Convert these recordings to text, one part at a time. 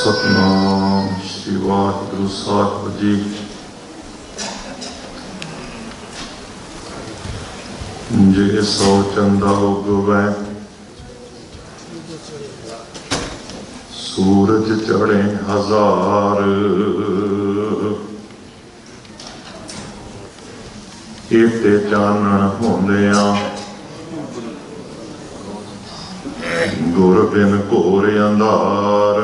सतनाम श्री वाहिगुरु साहिब जी। जे सौ चंदा उगवै सूरज चढ़े हजार, इते चानण होंदियां गुर बिन घोर अंधार।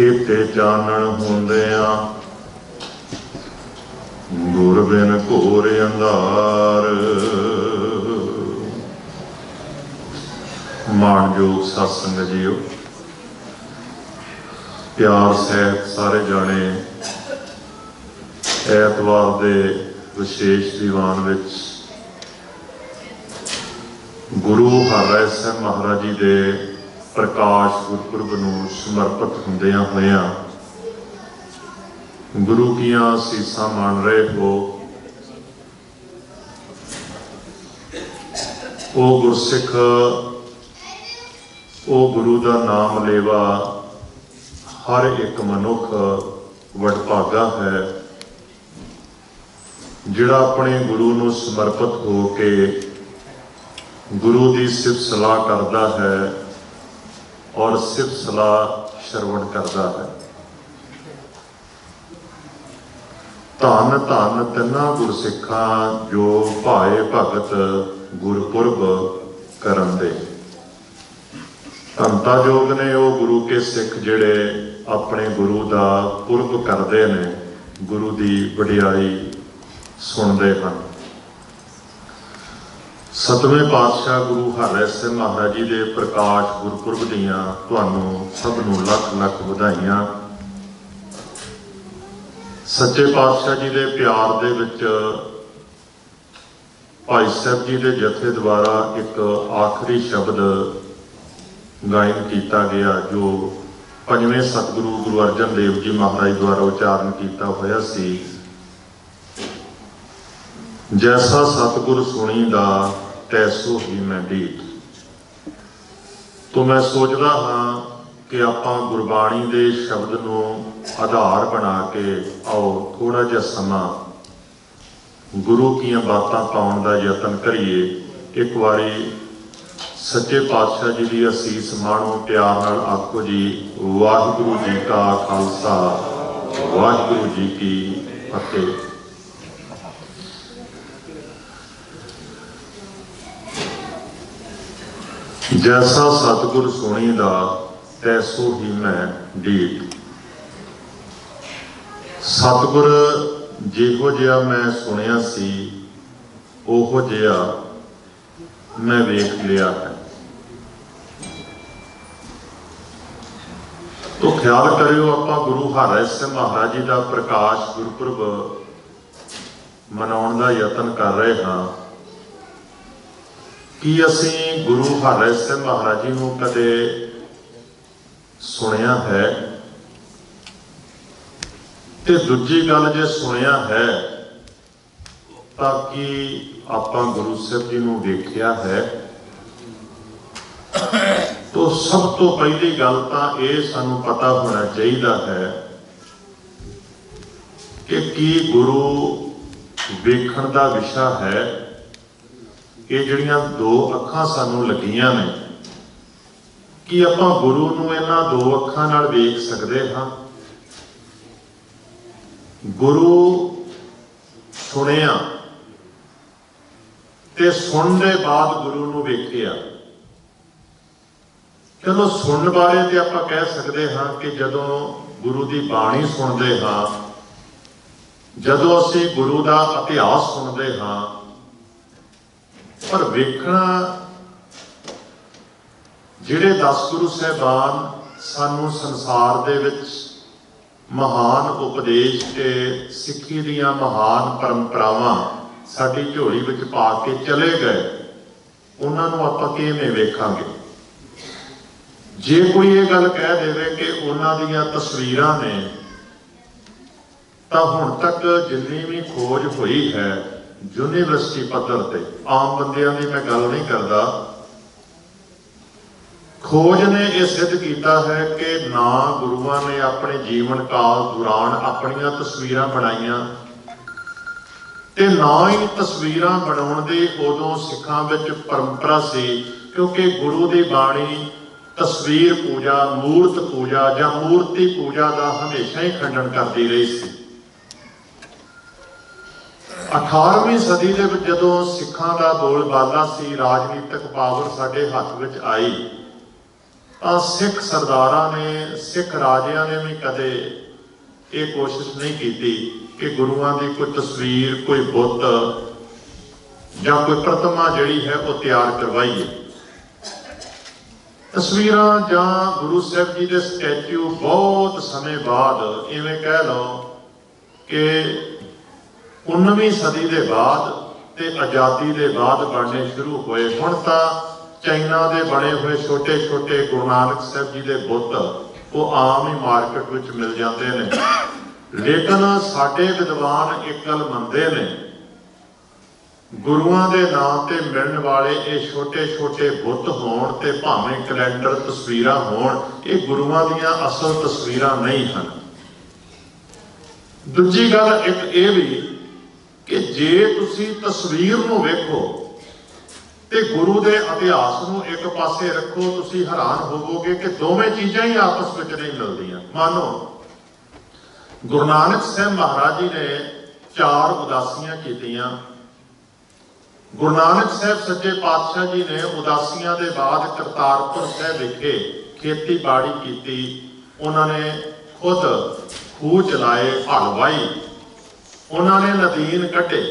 इते चानण होंदियां गुर बिन घोर अंधार। माणयोग सत्संग जीओ, प्यार सहित सारे जाने ऐतवार दे विशेष दीवान विच गुरु हरराय सिंह महाराज जी दे प्रकाश गुरपुरब नूं समर्पित हुंदियां होइयां गुरु कीआं असीसां मान रहे हो। ओ गुरसिख, ओ गुरु का नाम लेवा हर एक मनुख वडभागा है जिहड़ा अपने गुरु नूं समर्पित हो के गुरु की सिफत सलाह करता है और सिफत सलाह श्रवण करता है। धन धन तिन्हां गुरसिखां जो भाए भगत गुरपुरब करन दे। धनता योग ने वो गुरु के सिख जिहड़े अपने गुरु का पुरब करते हैं, गुरु की वडियाई सुनते हैं। सतवें पातशाह गुरु हरराय सिंह महाराज जी के प्रकाश गुरपुरब दियां तुहानूं सबनूं लख लख वधाइयां। सच्चे पातशाह जी के प्यार दे विच भाई साहब जी के जथे द्वारा एक आखिरी शब्द गायन किया गया जो पंजवें सतगुरु गुरु अर्जन देव जी महाराज द्वारा उच्चारण किया होया सी। जैसा सतगुर सुनीदा तैसो ही मैं डीठ। तो मैं सोचता हाँ कि आपां गुरबाणी दे शब्द नूं आधार बना के आओ थोड़ा जिहा समा गुरु कीआं बातां पाउण दा यतन करिए। एक बारी सच्चे पातशाह जी की असीस माणो, प्यार नाल आखो जी वाहिगुरु जी का खालसा वाहिगुरु जी की फतेह। जैसा सतगुर सुनीदा तैसो ही मैं डीठ। सतगुर जिहो जिहा मैं सुनिया सी ओहो जिहा मैं वेख लिया है। तो ख्याल करियो, आपां गुरु हरराय सिंह महाराज जी का प्रकाश गुरपुरब मनाउण दा यतन कर रहे हाँ कि असीं गुरु हरराय सिंह महाराज जी नूं कदे सुनिया है ते दूजी गल जे सुनिया है ताकि आपां गुरु साहिब जी नूं वेखिया है। तो सब तो पहली गल तां ये सानूं पता होना चाहिए है कि की गुरु वेखण दा विशा है। ये जिहड़ियां दो अखां सानूं लगियां ने कि आपां गुरु नूं इन्हां दो अखां नाल वेख सकदे हां। गुरु सुनिया ते सुनने दे बाद गुरु नूं वेखिया। चलो सुनने बारे ते आपां कह सकदे हां कि जदों गुरु की बाणी सुनते हाँ, जदों असीं गुरु का इतिहास सुनते हाँ, पर वेखना जिहड़े 10 गुरु साहिबान सानू संसार दे विच महान उपदेश ते सिੱਖੀ दीयां महान परंपरावां साडी झोली विच पा के चले गए, उन्हां नूं आपां किवें वेखांगे। जे कोई ये गल कह देवे कि उन्हां दीयां तस्वीरां ने तां हुण तक जिन्नी भी खोज हुई है यूनीवर्सिटी पद्धर ते, आम बंदियां दी मैं गल नहीं करदा, खोज ने यह सिद्ध किया है कि ना गुरुआं ने अपने जीवन काल दौरान अपनियां तस्वीरां बनाईयां ते ना ही तस्वीरां बनाउण दी उदों सिखां विच परंपरा सी, क्योंकि गुरु की बाणी तस्वीर पूजा, मूर्त पूजा या मूर्ति पूजा का हमेशा ही खंडन करती रही सी। 18वीं सदी के जदों सिखां का बोलबाला सी, राजनीतिक पावर साडे हथ विच आई, तो सिख सरदारां ने, सिख राजियां ने भी कदे ये कोशिश नहीं की कि गुरुआं की कोई तस्वीर, कोई बुत या कोई प्रतिमा जिहड़ी है वो तैयार करवाइए। तस्वीरां या गुरु साहब जी के स्टैचू बहुत समय बाद, इवें कह लो कि 19वीं सदी के बाद ते आज़ादी के बाद बनने शुरू होए। हुण तां चाइना के बने हुए छोटे छोटे गुरु नानक साहब जी के बुत वो आम ही मार्केट विच मिल जाते हैं, लेकिन साडे विद्वान एक गल मनते हैं, गुरुआं दे नाम ते मिलण वाले ये छोटे छोटे बुत होण ते भावें कैलेंडर तस्वीरां होण, ये गुरुआं दीयां असल तस्वीरां नहीं हैं। दूजी गल एक ये भी कि जे तुसी तस्वीर नूं वेखो ते गुरु के इतिहास नूं एक पासे रखो, तुसी हैरान होवोगे कि दोवें चीज़ां ही आपस में नहीं मिलदियां। मानो गुरु नानक साहब महाराज जी ने 4 उदासियां कीतियां। गुरु नानक साहब सच्चे पातशाह जी ने उदासियां के बाद करतारपुर साहब विखे खेतीबाड़ी की, उन्होंने खुद खूह चलाए, हल वाही, उन्होंने नदीन कढ़े।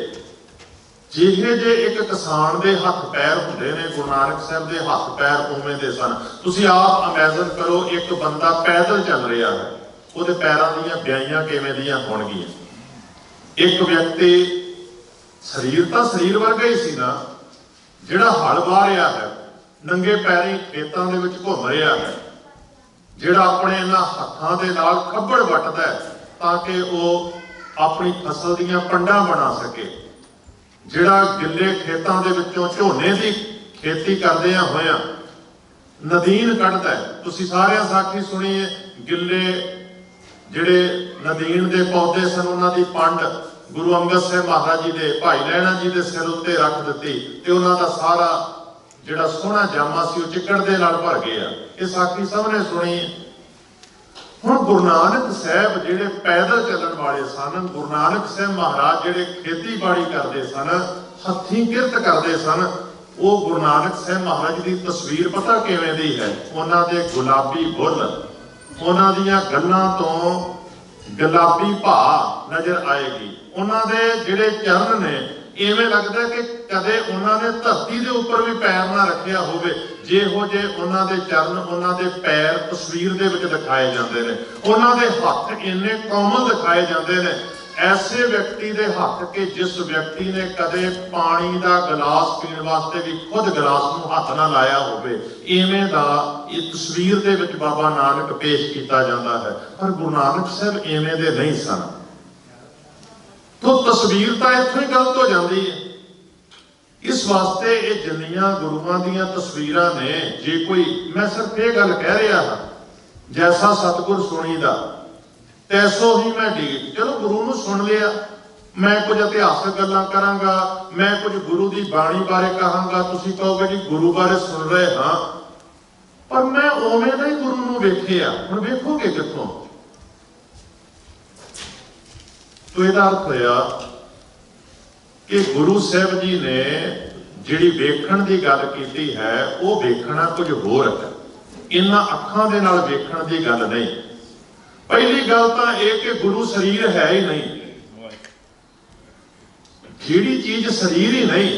जिहे जे एक किसान के हथ पैर होंदे ने, गुरु नानक साहब के हथ पैर उवें दे सन। तुसीं आप इमेजिन करो, एक बंदा पैदल चल रहा है, उहदे पैरां दीयां ब्याइयां किवें दीयां होणगीयां। एक व्यक्ति शरीर तो शरीर वर्गा ही सी ना, जिहड़ा हल वाह रहा है, नंगे पैरीं खेतां दे विच घुम रहा है, जिहड़ा अपने इन्हां हत्थां दे नाल खब्बड़ वटदा है ताकि वह अपनी फसल दीयां पंडां बना सके, जिहड़ा गिले खेतों के विचों झोने की खेती करदियां होया नदीन कढ़दा है। तुसीं सारियां साखी सुनी है, गिले जिहड़े नदीन के पौधे सन, उन्हां दी पंड गुरु अंगद साहब महाराज जी के भाई लैणा जी के सिर उत्ते रख दित्ती ते उन्हां दा सारा जिहड़ा सोहना जामा सी वो चिक्कड़ दे नाल भर गया। ये साखी सबने सुनी है। हुण गुरु नानक साहब जिहड़े पैदल चलण वाले सन, गुरु नानक साहब महाराज जिहड़े खेतीबाड़ी करते सन, हत्थीं किरत करते सन, वो गुरु नानक साहब महाराज की तस्वीर पता किवें दी है? उन्हां दे गुलाबी बुੱਲ, उन्हां दीयां गल्लां तो गुलाबी भा नजर आएगी। उन्हां दे जिहड़े चरण ने, इवें लगदा कि कदे उन्होंने धरती के उपर भी पैर ना रखिया होवे, जिहो जे उन्हां दे चरण, उन्हां दे पैर तस्वीर दे विच दिखाए जाते हैं। उन्हां दे हत्थ इन्ने कोमल दिखाए जाते हैं, ऐसे व्यक्ति के हत्थ के जिस व्यक्ति ने कदे पानी का गिलास पीने वास्ते भी खुद गिलास नूं हत्थ ना लाया होवे, इवें दा इस तस्वीर दे विच बाबा नानक पेश किया जाता है। पर गुरु नानक साहब इवें दे नहीं सन, तो तस्वीर तो इत्थों ही गलत हो जाती है। इस वास्ते ये जिन्नियां गुरुआं दीयां तस्वीरां ने, जे कोई, मैं सिर्फ ये गल कह रहा हाँ, जैसा सतगुर सुनीदा तैसो ही मैं ढीठ। चलो गुरु नूं सुन लिया, मैं कुछ इतिहासक गल्लां करांगा, मैं कुछ गुरु की बाणी बारे कहांगा, तुसीं कहोगे जी गुरु बारे सुन रहे हाँ, पर मैं उवें दा ही गुरु नूं वेखिया। हुण वेखोगे कित्थों? तो यदा अर्थ होया कि गुरु साहब जी ने जिहड़ी वेखण की गल की है, वो वेखना कुछ होर है, इन्हां अखां दे नाल वेखण की गल नहीं। पहली गल तो यह कि गुरु शरीर है ही नहीं, जिहड़ी चीज शरीर ही नहीं,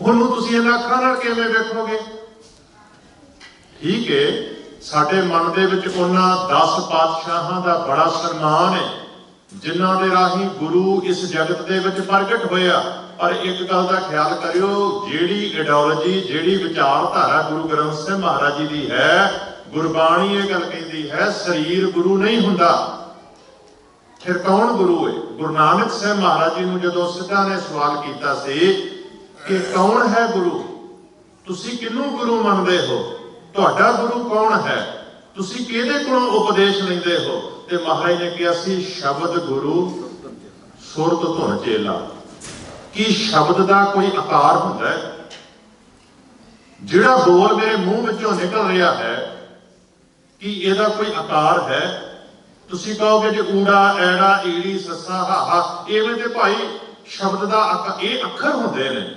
उन्होंने तुसीं इन्हां अखां नाल किवें वेखोगे? ठीक है, साडे मन दे विच उन्हां 10 पातशाहां दा बड़ा सन्मान है, जिन्हां दे राही गुरु इस जगत दे विच प्रगट होया। पर एक गल का ख्याल करियो, जिहड़ी आइडियोलॉजी, जिहड़ी विचारधारा गुरु ग्रंथ साहिब महाराज जी की है, गुरबाणी ये गल कहती है शरीर गुरु नहीं हुंदा। फिर कौन गुरु है? गुरु नानक साहब महाराज जी नूं जदों सिद्धा ने सवाल किया कि कौन है गुरु, तुसीं किहनूं गुरु मनदे हो? ਤੁਹਾਡਾ ਗੁਰੂ ਕੌਣ ਹੈ, ਤੁਸੀਂ ਕਿਹਦੇ ਕੋਲੋਂ ਉਪਦੇਸ਼ ਲੈਂਦੇ ਹੋ? ਤੇ ਮਹਾਰਾਜ ਨੇ ਕਿਹਾ ਸੀ ਸ਼ਬਦ ਗੁਰੂ ਸੁਰਤ ਧੁਨ ਚੇਲਾ। ਕੀ ਸ਼ਬਦ ਦਾ ਕੋਈ ਆਕਾਰ ਹੁੰਦਾ ਹੈ? ਜਿਹੜਾ ਬੋਲ ਮੇਰੇ ਮੂੰਹ ਵਿੱਚੋਂ ਨਿਕਲ ਰਿਹਾ ਹੈ, ਕੀ ਇਹਦਾ ਕੋਈ ਆਕਾਰ ਹੈ? ਤੁਸੀਂ ਕਹੋਗੇ ਜੇ ਊੜਾ ਐੜਾ ਈੜੀ ਸੱਸਾ ਹਾਹਾ, ਇਵੇਂ ਤੇ ਭਾਈ ਸ਼ਬਦ ਦਾ ਇਹ ਅੱਖਰ ਹੁੰਦੇ ਨੇ।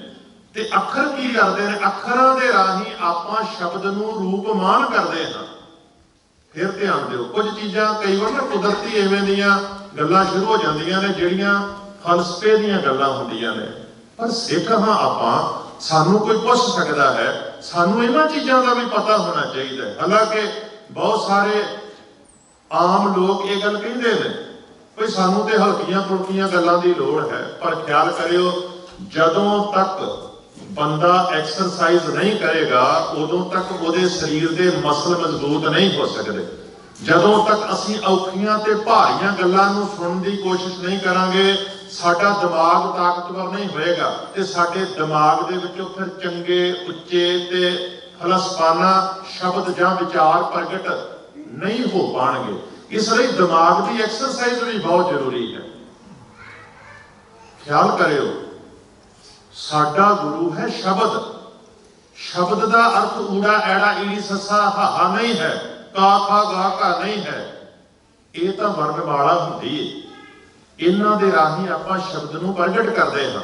ਤੇ ਅੱਖਰ ਕੀ ਕਰਦੇ ਨੇ? ਅੱਖਰਾਂ ਦੇ ਰਾਹੀਂ ਆਪਾਂ ਸ਼ਬਦ ਨੂੰ ਰੂਪਮਾਨ ਕਰਦੇ ਹਾਂ। ਫਿਰ ਧਿਆਨ ਦਿਓ, ਕੁਝ ਚੀਜ਼ਾਂ ਕਈ ਵਾਰ ਨਾ ਕੁਦਰਤੀ ਐਵੇਂ ਦੀਆਂ ਗੱਲਾਂ ਸ਼ੁਰੂ ਹੋ ਜਾਂਦੀਆਂ ਨੇ ਜਿਹੜੀਆਂ ਫਲਸਫੇ ਦੀਆਂ ਗੱਲਾਂ ਹੁੰਦੀਆਂ ਨੇ। ਪਰ ਸਿੱਖ ਹਾਂ ਆਪਾਂ, ਸਾਨੂੰ ਕੋਈ ਪੁੱਛ ਸਕਦਾ ਹੈ, ਸਾਨੂੰ ਇਹਨਾਂ ਚੀਜ਼ਾਂ ਦਾ ਵੀ ਪਤਾ ਹੋਣਾ ਚਾਹੀਦਾ ਹੈ। ਹਾਲਾਂਕਿ ਬਹੁਤ ਸਾਰੇ ਆਮ ਲੋਕ ਇਹ ਗੱਲ ਕਹਿੰਦੇ ਨੇ ਵੀ ਸਾਨੂੰ ਤੇ ਹਲਕੀਆਂ ਫੁਲਕੀਆਂ ਗੱਲਾਂ ਦੀ ਲੋੜ ਹੈ। ਪਰ ਖਿਆਲ ਕਰਿਓ, ਜਦੋਂ ਤੱਕ ਬੰਦਾ ਐਕਸਰਸਾਈਜ਼ ਨਹੀਂ ਕਰੇਗਾ ਉਦੋਂ ਤੱਕ ਉਹਦੇ ਸਰੀਰ ਦੇ ਮਸਲ ਮਜ਼ਬੂਤ ਨਹੀਂ ਹੋ ਸਕਦੇ। ਜਦੋਂ ਤੱਕ ਅਸੀਂ ਔਖੀਆਂ ਤੇ ਭਾਰੀਆਂ ਗੱਲਾਂ ਨੂੰ ਸੁਣਨ ਦੀ ਕੋਸ਼ਿਸ਼ ਨਹੀਂ ਕਰਾਂਗੇ, ਸਾਡਾ ਦਿਮਾਗ ਤਾਕਤਵਰ ਨਹੀਂ ਹੋਏਗਾ ਤੇ ਸਾਡੇ ਦਿਮਾਗ ਦੇ ਵਿੱਚੋਂ ਫਿਰ ਚੰਗੇ ਉੱਚੇ ਤੇ ਫਲਸਫਾਨਾ ਸ਼ਬਦ ਜਾਂ ਵਿਚਾਰ ਪ੍ਰਗਟ ਨਹੀਂ ਹੋ ਪਾਣਗੇ। ਇਸ ਲਈ ਦਿਮਾਗ ਦੀ ਐਕਸਰਸਾਈਜ਼ ਵੀ ਬਹੁਤ ਜ਼ਰੂਰੀ ਹੈ। ਖਿਆਲ ਕਰਿਓ, ਸਾਡਾ ਗੁਰੂ ਹੈ ਸ਼ਬਦ। ਸ਼ਬਦ ਦਾ ਅਰਥ ਊੜਾ ਐੜਾ ਈੜੀ ਸੱਸਾ ਹਾਹਾ ਨਹੀਂ ਹੈ, ਕਾ ਖਾ ਗਾ ਕਾ ਨਹੀਂ ਹੈ। ਇਹ ਤਾਂ ਵਰਣਮਾਲਾ ਹੁੰਦੀ ਹੈ। ਇਹਨਾਂ ਦੇ ਰਾਹੀਂ ਆਪਾਂ ਸ਼ਬਦ ਨੂੰ ਪ੍ਰਗਟ ਕਰਦੇ ਹਾਂ।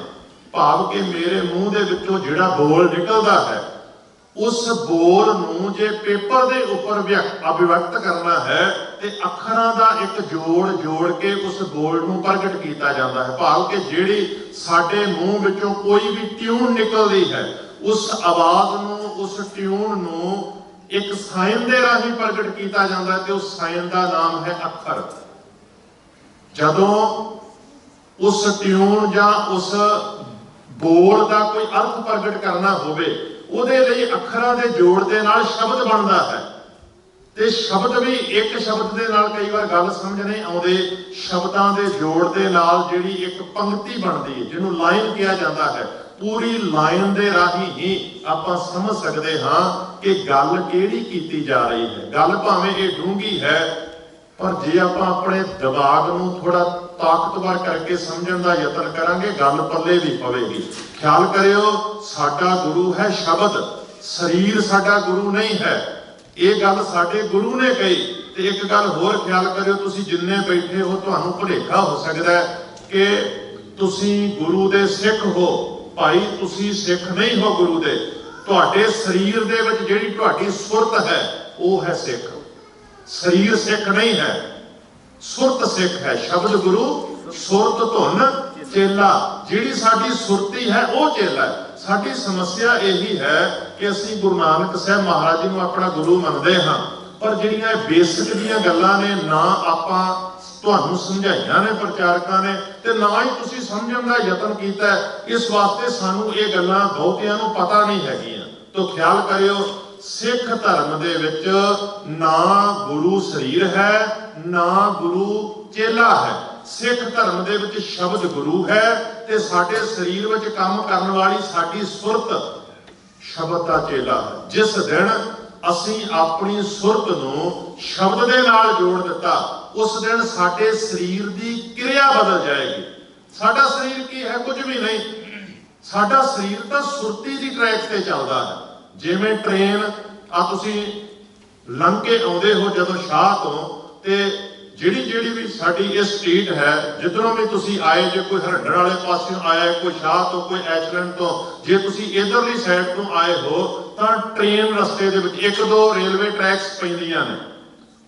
ਭਾਵ ਕਿ ਮੇਰੇ ਮੂੰਹ ਦੇ ਵਿੱਚੋਂ ਜਿਹੜਾ ਬੋਲ ਨਿਕਲਦਾ ਹੈ, ਉਸ ਬੋਲ ਨੂੰ ਜੇ ਪੇਪਰ ਦੇ ਉੱਪਰ ਅਭਿਵਿਅਕਤ ਕਰਨਾ ਹੈ ਤੇ ਅੱਖਰਾਂ ਦਾ ਇੱਕ ਜੋੜ ਕੇ ਉਸ ਬੋਲ ਨੂੰ ਪ੍ਰਗਟ ਕੀਤਾ ਜਾਂਦਾ ਹੈ। ਭਾਵ ਕਿ ਜਿਹੜੀ ਸਾਡੇ ਮੂੰਹ ਵਿੱਚੋਂ ਕੋਈ ਵੀ ਟਿਊਨ ਨਿਕਲਦੀ ਹੈ, ਉਸ ਆਵਾਜ਼ ਨੂੰ, ਉਸ ਟਿਊਨ ਨੂੰ ਇੱਕ ਸਾਈਨ ਦੇ ਰਾਹੀਂ ਪ੍ਰਗਟ ਕੀਤਾ ਜਾਂਦਾ ਹੈ ਤੇ ਉਸ ਸਾਈਨ ਦਾ ਨਾਮ ਹੈ ਅੱਖਰ। ਜਦੋਂ ਉਸ ਟਿਊਨ ਜਾਂ ਉਸ ਬੋਲ ਦਾ ਕੋਈ ਅਰਥ ਪ੍ਰਗਟ ਕਰਨਾ ਹੋਵੇ, ਉਹਦੇ ਲਈ ਅੱਖਰਾਂ ਦੇ ਜੋੜ ਦੇ ਨਾਲ ਸ਼ਬਦ ਬਣਦਾ ਹੈ। ਤੇ ਸ਼ਬਦ ਵੀ ਇੱਕ ਸ਼ਬਦ ਦੇ ਨਾਲ ਕਈ ਵਾਰ ਗੱਲ ਸਮਝ ਨਹੀਂ ਆਉਂਦੇ, ਸ਼ਬਦਾਂ ਦੇ ਜੋੜ ਦੇ ਨਾਲ ਜਿਹੜੀ ਇੱਕ ਪੰਕਤੀ ਬਣਦੀ ਹੈ, ਜਿਹਨੂੰ ਲਾਈਨ ਕਿਹਾ ਜਾਂਦਾ ਹੈ, ਪੂਰੀ ਲਾਈਨ ਦੇ ਰਾਹੀਂ ਹੀ ਆਪਾਂ ਸਮਝ ਸਕਦੇ ਹਾਂ ਕਿ ਗੱਲ ਕਿਹੜੀ ਕੀਤੀ ਜਾ ਰਹੀ ਹੈ। ਗੱਲ ਭਾਵੇਂ ਇਹ ਡੂੰਘੀ ਹੈ, ਪਰ ਜੇ ਆਪਾਂ ਆਪਣੇ ਦਿਮਾਗ ਨੂੰ ਥੋੜਾ ਤਾਕਤਵਰ ਕਰਕੇ ਸਮਝਣ ਦਾ ਯਤਨ ਕਰਾਂਗੇ, ਗੱਲ ਪੱਲੇ ਵੀ ਪਵੇਗੀ। ਖਿਆਲ ਕਰਿਓ, ਸਾਡਾ ਗੁਰੂ ਹੈ ਸ਼ਬਦ, ਸਰੀਰ ਸਾਡਾ ਗੁਰੂ ਨਹੀਂ ਹੈ। ਇਹ ਗੱਲ ਸਾਡੇ ਗੁਰੂ ਨੇ ਕਹੀ। ਤੇ ਇੱਕ ਗੱਲ ਹੋਰ ਖਿਆਲ ਕਰਿਓ, ਤੁਸੀਂ ਜਿੰਨੇ ਬੈਠੇ ਹੋ ਤੁਹਾਨੂੰ ਭੁਲੇਖਾ ਹੋ ਸਕਦਾ ਹੈ ਕਿ ਤੁਸੀਂ ਗੁਰੂ ਦੇ ਸਿੱਖ ਹੋ। ਭਾਈ ਤੁਸੀਂ ਸਿੱਖ ਨਹੀਂ ਹੋ ਗੁਰੂ ਦੇ। ਤੁਹਾਡੇ ਸਰੀਰ ਦੇ ਵਿੱਚ ਜਿਹੜੀ ਤੁਹਾਡੀ ਸੁਰਤ ਹੈ ਉਹ ਹੈ ਸਿੱਖ। ਸਰੀਰ ਸਿੱਖ ਨਹੀਂ ਹੈ, ਸੁਰਤ ਸਿੱਖ ਹੈ। ਸ਼ਬਦ ਗੁਰੂ ਸੁਰਤ ਧੁਨ ਚੇਲਾ। ਜਿਹੜੀ ਸਾਡੀ ਸੁਰਤੀ ਹੈ ਉਹ ਚੇਲਾ ਹੈ। ਸਾਡੀ ਸਮੱਸਿਆ ਇਹੀ ਹੈ ਕਿ ਅਸੀਂ ਗੁਰੂ ਨਾਨਕ ਸਾਹਿਬ ਮਹਾਰਾਜ ਜੀ ਨੂੰ ਆਪਣਾ ਗੁਰੂ ਮੰਨਦੇ ਹਾਂ, ਪਰ ਜਿਹੜੀਆਂ ਬੇਸਿਕ ਦੀਆਂ ਗੱਲਾਂ ਨੇ ਨਾ ਆਪਾਂ ਤੁਹਾਨੂੰ ਸਮਝਾਈਆਂ ਨੇ ਪ੍ਰਚਾਰਕਾਂ ਨੇ, ਤੇ ਨਾ ਹੀ ਤੁਸੀਂ ਸਮਝਣ ਦਾ ਯਤਨ ਕੀਤਾ। ਇਸ ਵਾਸਤੇ ਸਾਨੂੰ ਇਹ ਗੱਲਾਂ ਬਹੁਤਿਆਂ ਨੂੰ ਪਤਾ ਨਹੀਂ ਹੈਗੀਆਂ। ਤਾਂ ਖਿਆਲ ਕਰਿਓ, ਸਿੱਖ ਧਰਮ ਦੇ ਵਿੱਚ ਨਾ ਗੁਰੂ ਸਰੀਰ ਹੈ, ਨਾ ਗੁਰੂ ਚੇਲਾ ਹੈ। ਸਿੱਖ ਧਰਮ ਦੇ ਵਿੱਚ ਸ਼ਬਦ ਗੁਰੂ ਹੈ ਤੇ ਸਾਡੇ ਸਰੀਰ ਵਿੱਚ ਕੰਮ ਕਰਨ ਵਾਲੀ ਸਾਡੀ ਸੁਰਤ ਸ਼ਬਦ ਦਾ ਚੇਲਾ ਹੈ। ਜਿਸ ਦਿਨ ਅਸੀਂ ਆਪਣੀ ਸੁਰਤ ਨੂੰ ਸ਼ਬਦ ਦੇ ਨਾਲ ਜੋੜ ਦਿੱਤਾ, ਉਸ ਦਿਨ ਸਾਡੇ ਸਰੀਰ ਦੀ ਕਿਰਿਆ ਬਦਲ ਜਾਏਗੀ। ਸਾਡਾ ਸਰੀਰ ਕੀ ਹੈ? ਕੁਝ ਵੀ ਨਹੀਂ। ਸਾਡਾ ਸਰੀਰ ਤਾਂ ਸੁਰਤੀ ਦੀ ਟਰੈਕ ਤੇ ਚੱਲਦਾ ਹੈ। ਜਿਵੇਂ ਟ੍ਰੇਨ ਆ, ਤੁਸੀਂ ਲੰਘ ਕੇ ਆਉਂਦੇ ਹੋ ਜਦੋਂ ਸ਼ਾਹ ਤੋਂ, ਤੇ ਜਿਹੜੀ ਵੀ ਸਾਡੀ ਇਹ ਸਟਰੀਟ ਹੈ, ਜਿੱਧਰੋਂ ਵੀ ਤੁਸੀਂ ਆਏ, ਜੇ ਕੋਈ ਹਰਿੰਡਰ ਵਾਲੇ ਪਾਸਿਓਂ ਆਇਆ, ਕੋਈ ਸ਼ਾਹ ਤੋਂ, ਕੋਈ ਐਚਲੈਂਡ ਤੋਂ, ਜੇ ਤੁਸੀਂ ਇਧਰਲੀ ਸਾਈਡ ਤੋਂ ਆਏ ਹੋ ਤਾਂ ਟ੍ਰੇਨ ਰਸਤੇ ਦੇ ਵਿੱਚ ਇੱਕ ਦੋ ਰੇਲਵੇ ਟਰੈਕਸ ਪੈਂਦੀਆਂ ਨੇ।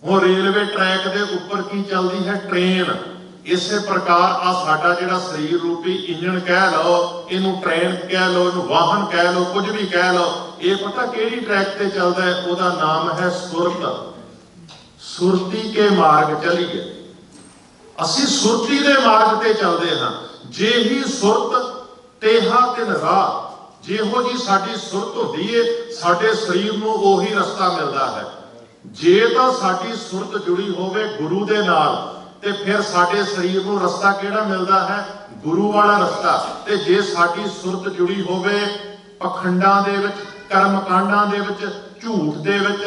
ਹੁਣ ਰੇਲਵੇ ਟਰੈਕ ਦੇ ਉੱਪਰ ਕੀ ਚੱਲਦੀ ਹੈ? ਟ੍ਰੇਨ। ਇਸੇ ਪ੍ਰਕਾਰ ਆ ਸਾਡਾ ਜਿਹੜਾ ਸਰੀਰ ਰੂਪੀ ਇੰਜਣ ਕਹਿ ਲਓ, ਇਹਨੂੰ ਟ੍ਰੇਨ ਕਹਿ ਲਓ, ਇਹਨੂੰ ਵਾਹਨ ਕਹਿ ਲਓ, ਕੁਝ ਵੀ ਕਹਿ ਲਓ, ਇਹ ਪਤਾ ਕਿਹੜੀ ਟਰੈਕ ਤੇ ਚੱਲਦਾ ਹੈ? ਉਹਦਾ ਨਾਮ ਹੈ ਸੁਰਤ। ਸੁਰਤੀ ਕੇ ਮਾਰਗ ਚਲੀਏ। ਅਸੀਂ ਸੁਰਤੀ ਦੇ ਮਾਰਗ ਤੇ ਚੱਲਦੇ ਹਾਂ। ਜੇ ਹੀ ਸੁਰਤ ਤੇਹਾ ਤਿਨ ਰਾਹ। ਜਿਹੋ ਜੀ ਸਾਡੀ ਸੁਰਤ ਹੁੰਦੀ ਏ, ਸਾਡੇ ਸਰੀਰ ਨੂੰ ਉਹੀ ਰਸਤਾ ਮਿਲਦਾ ਹੈ। ਜੇ ਤਾਂ ਸਾਡੀ ਸੁਰਤ ਜੁੜੀ ਹੋਵੇ ਗੁਰੂ ਦੇ ਨਾਲ, ਤੇ ਫਿਰ ਸਾਡੇ ਸਰੀਰ ਨੂੰ ਰਸਤਾ ਕਿਹੜਾ ਮਿਲਦਾ ਹੈ? ਗੁਰੂ ਵਾਲਾ ਰਸਤਾ। ਤੇ ਜੇ ਸਾਡੀ ਸੁਰਤ ਜੁੜੀ ਹੋਵੇ ਪਖੰਡਾਂ ਦੇ ਵਿੱਚ, ਕਰਮ ਕਾਂਡਾਂ ਦੇ ਵਿੱਚ, झूठ दे विच,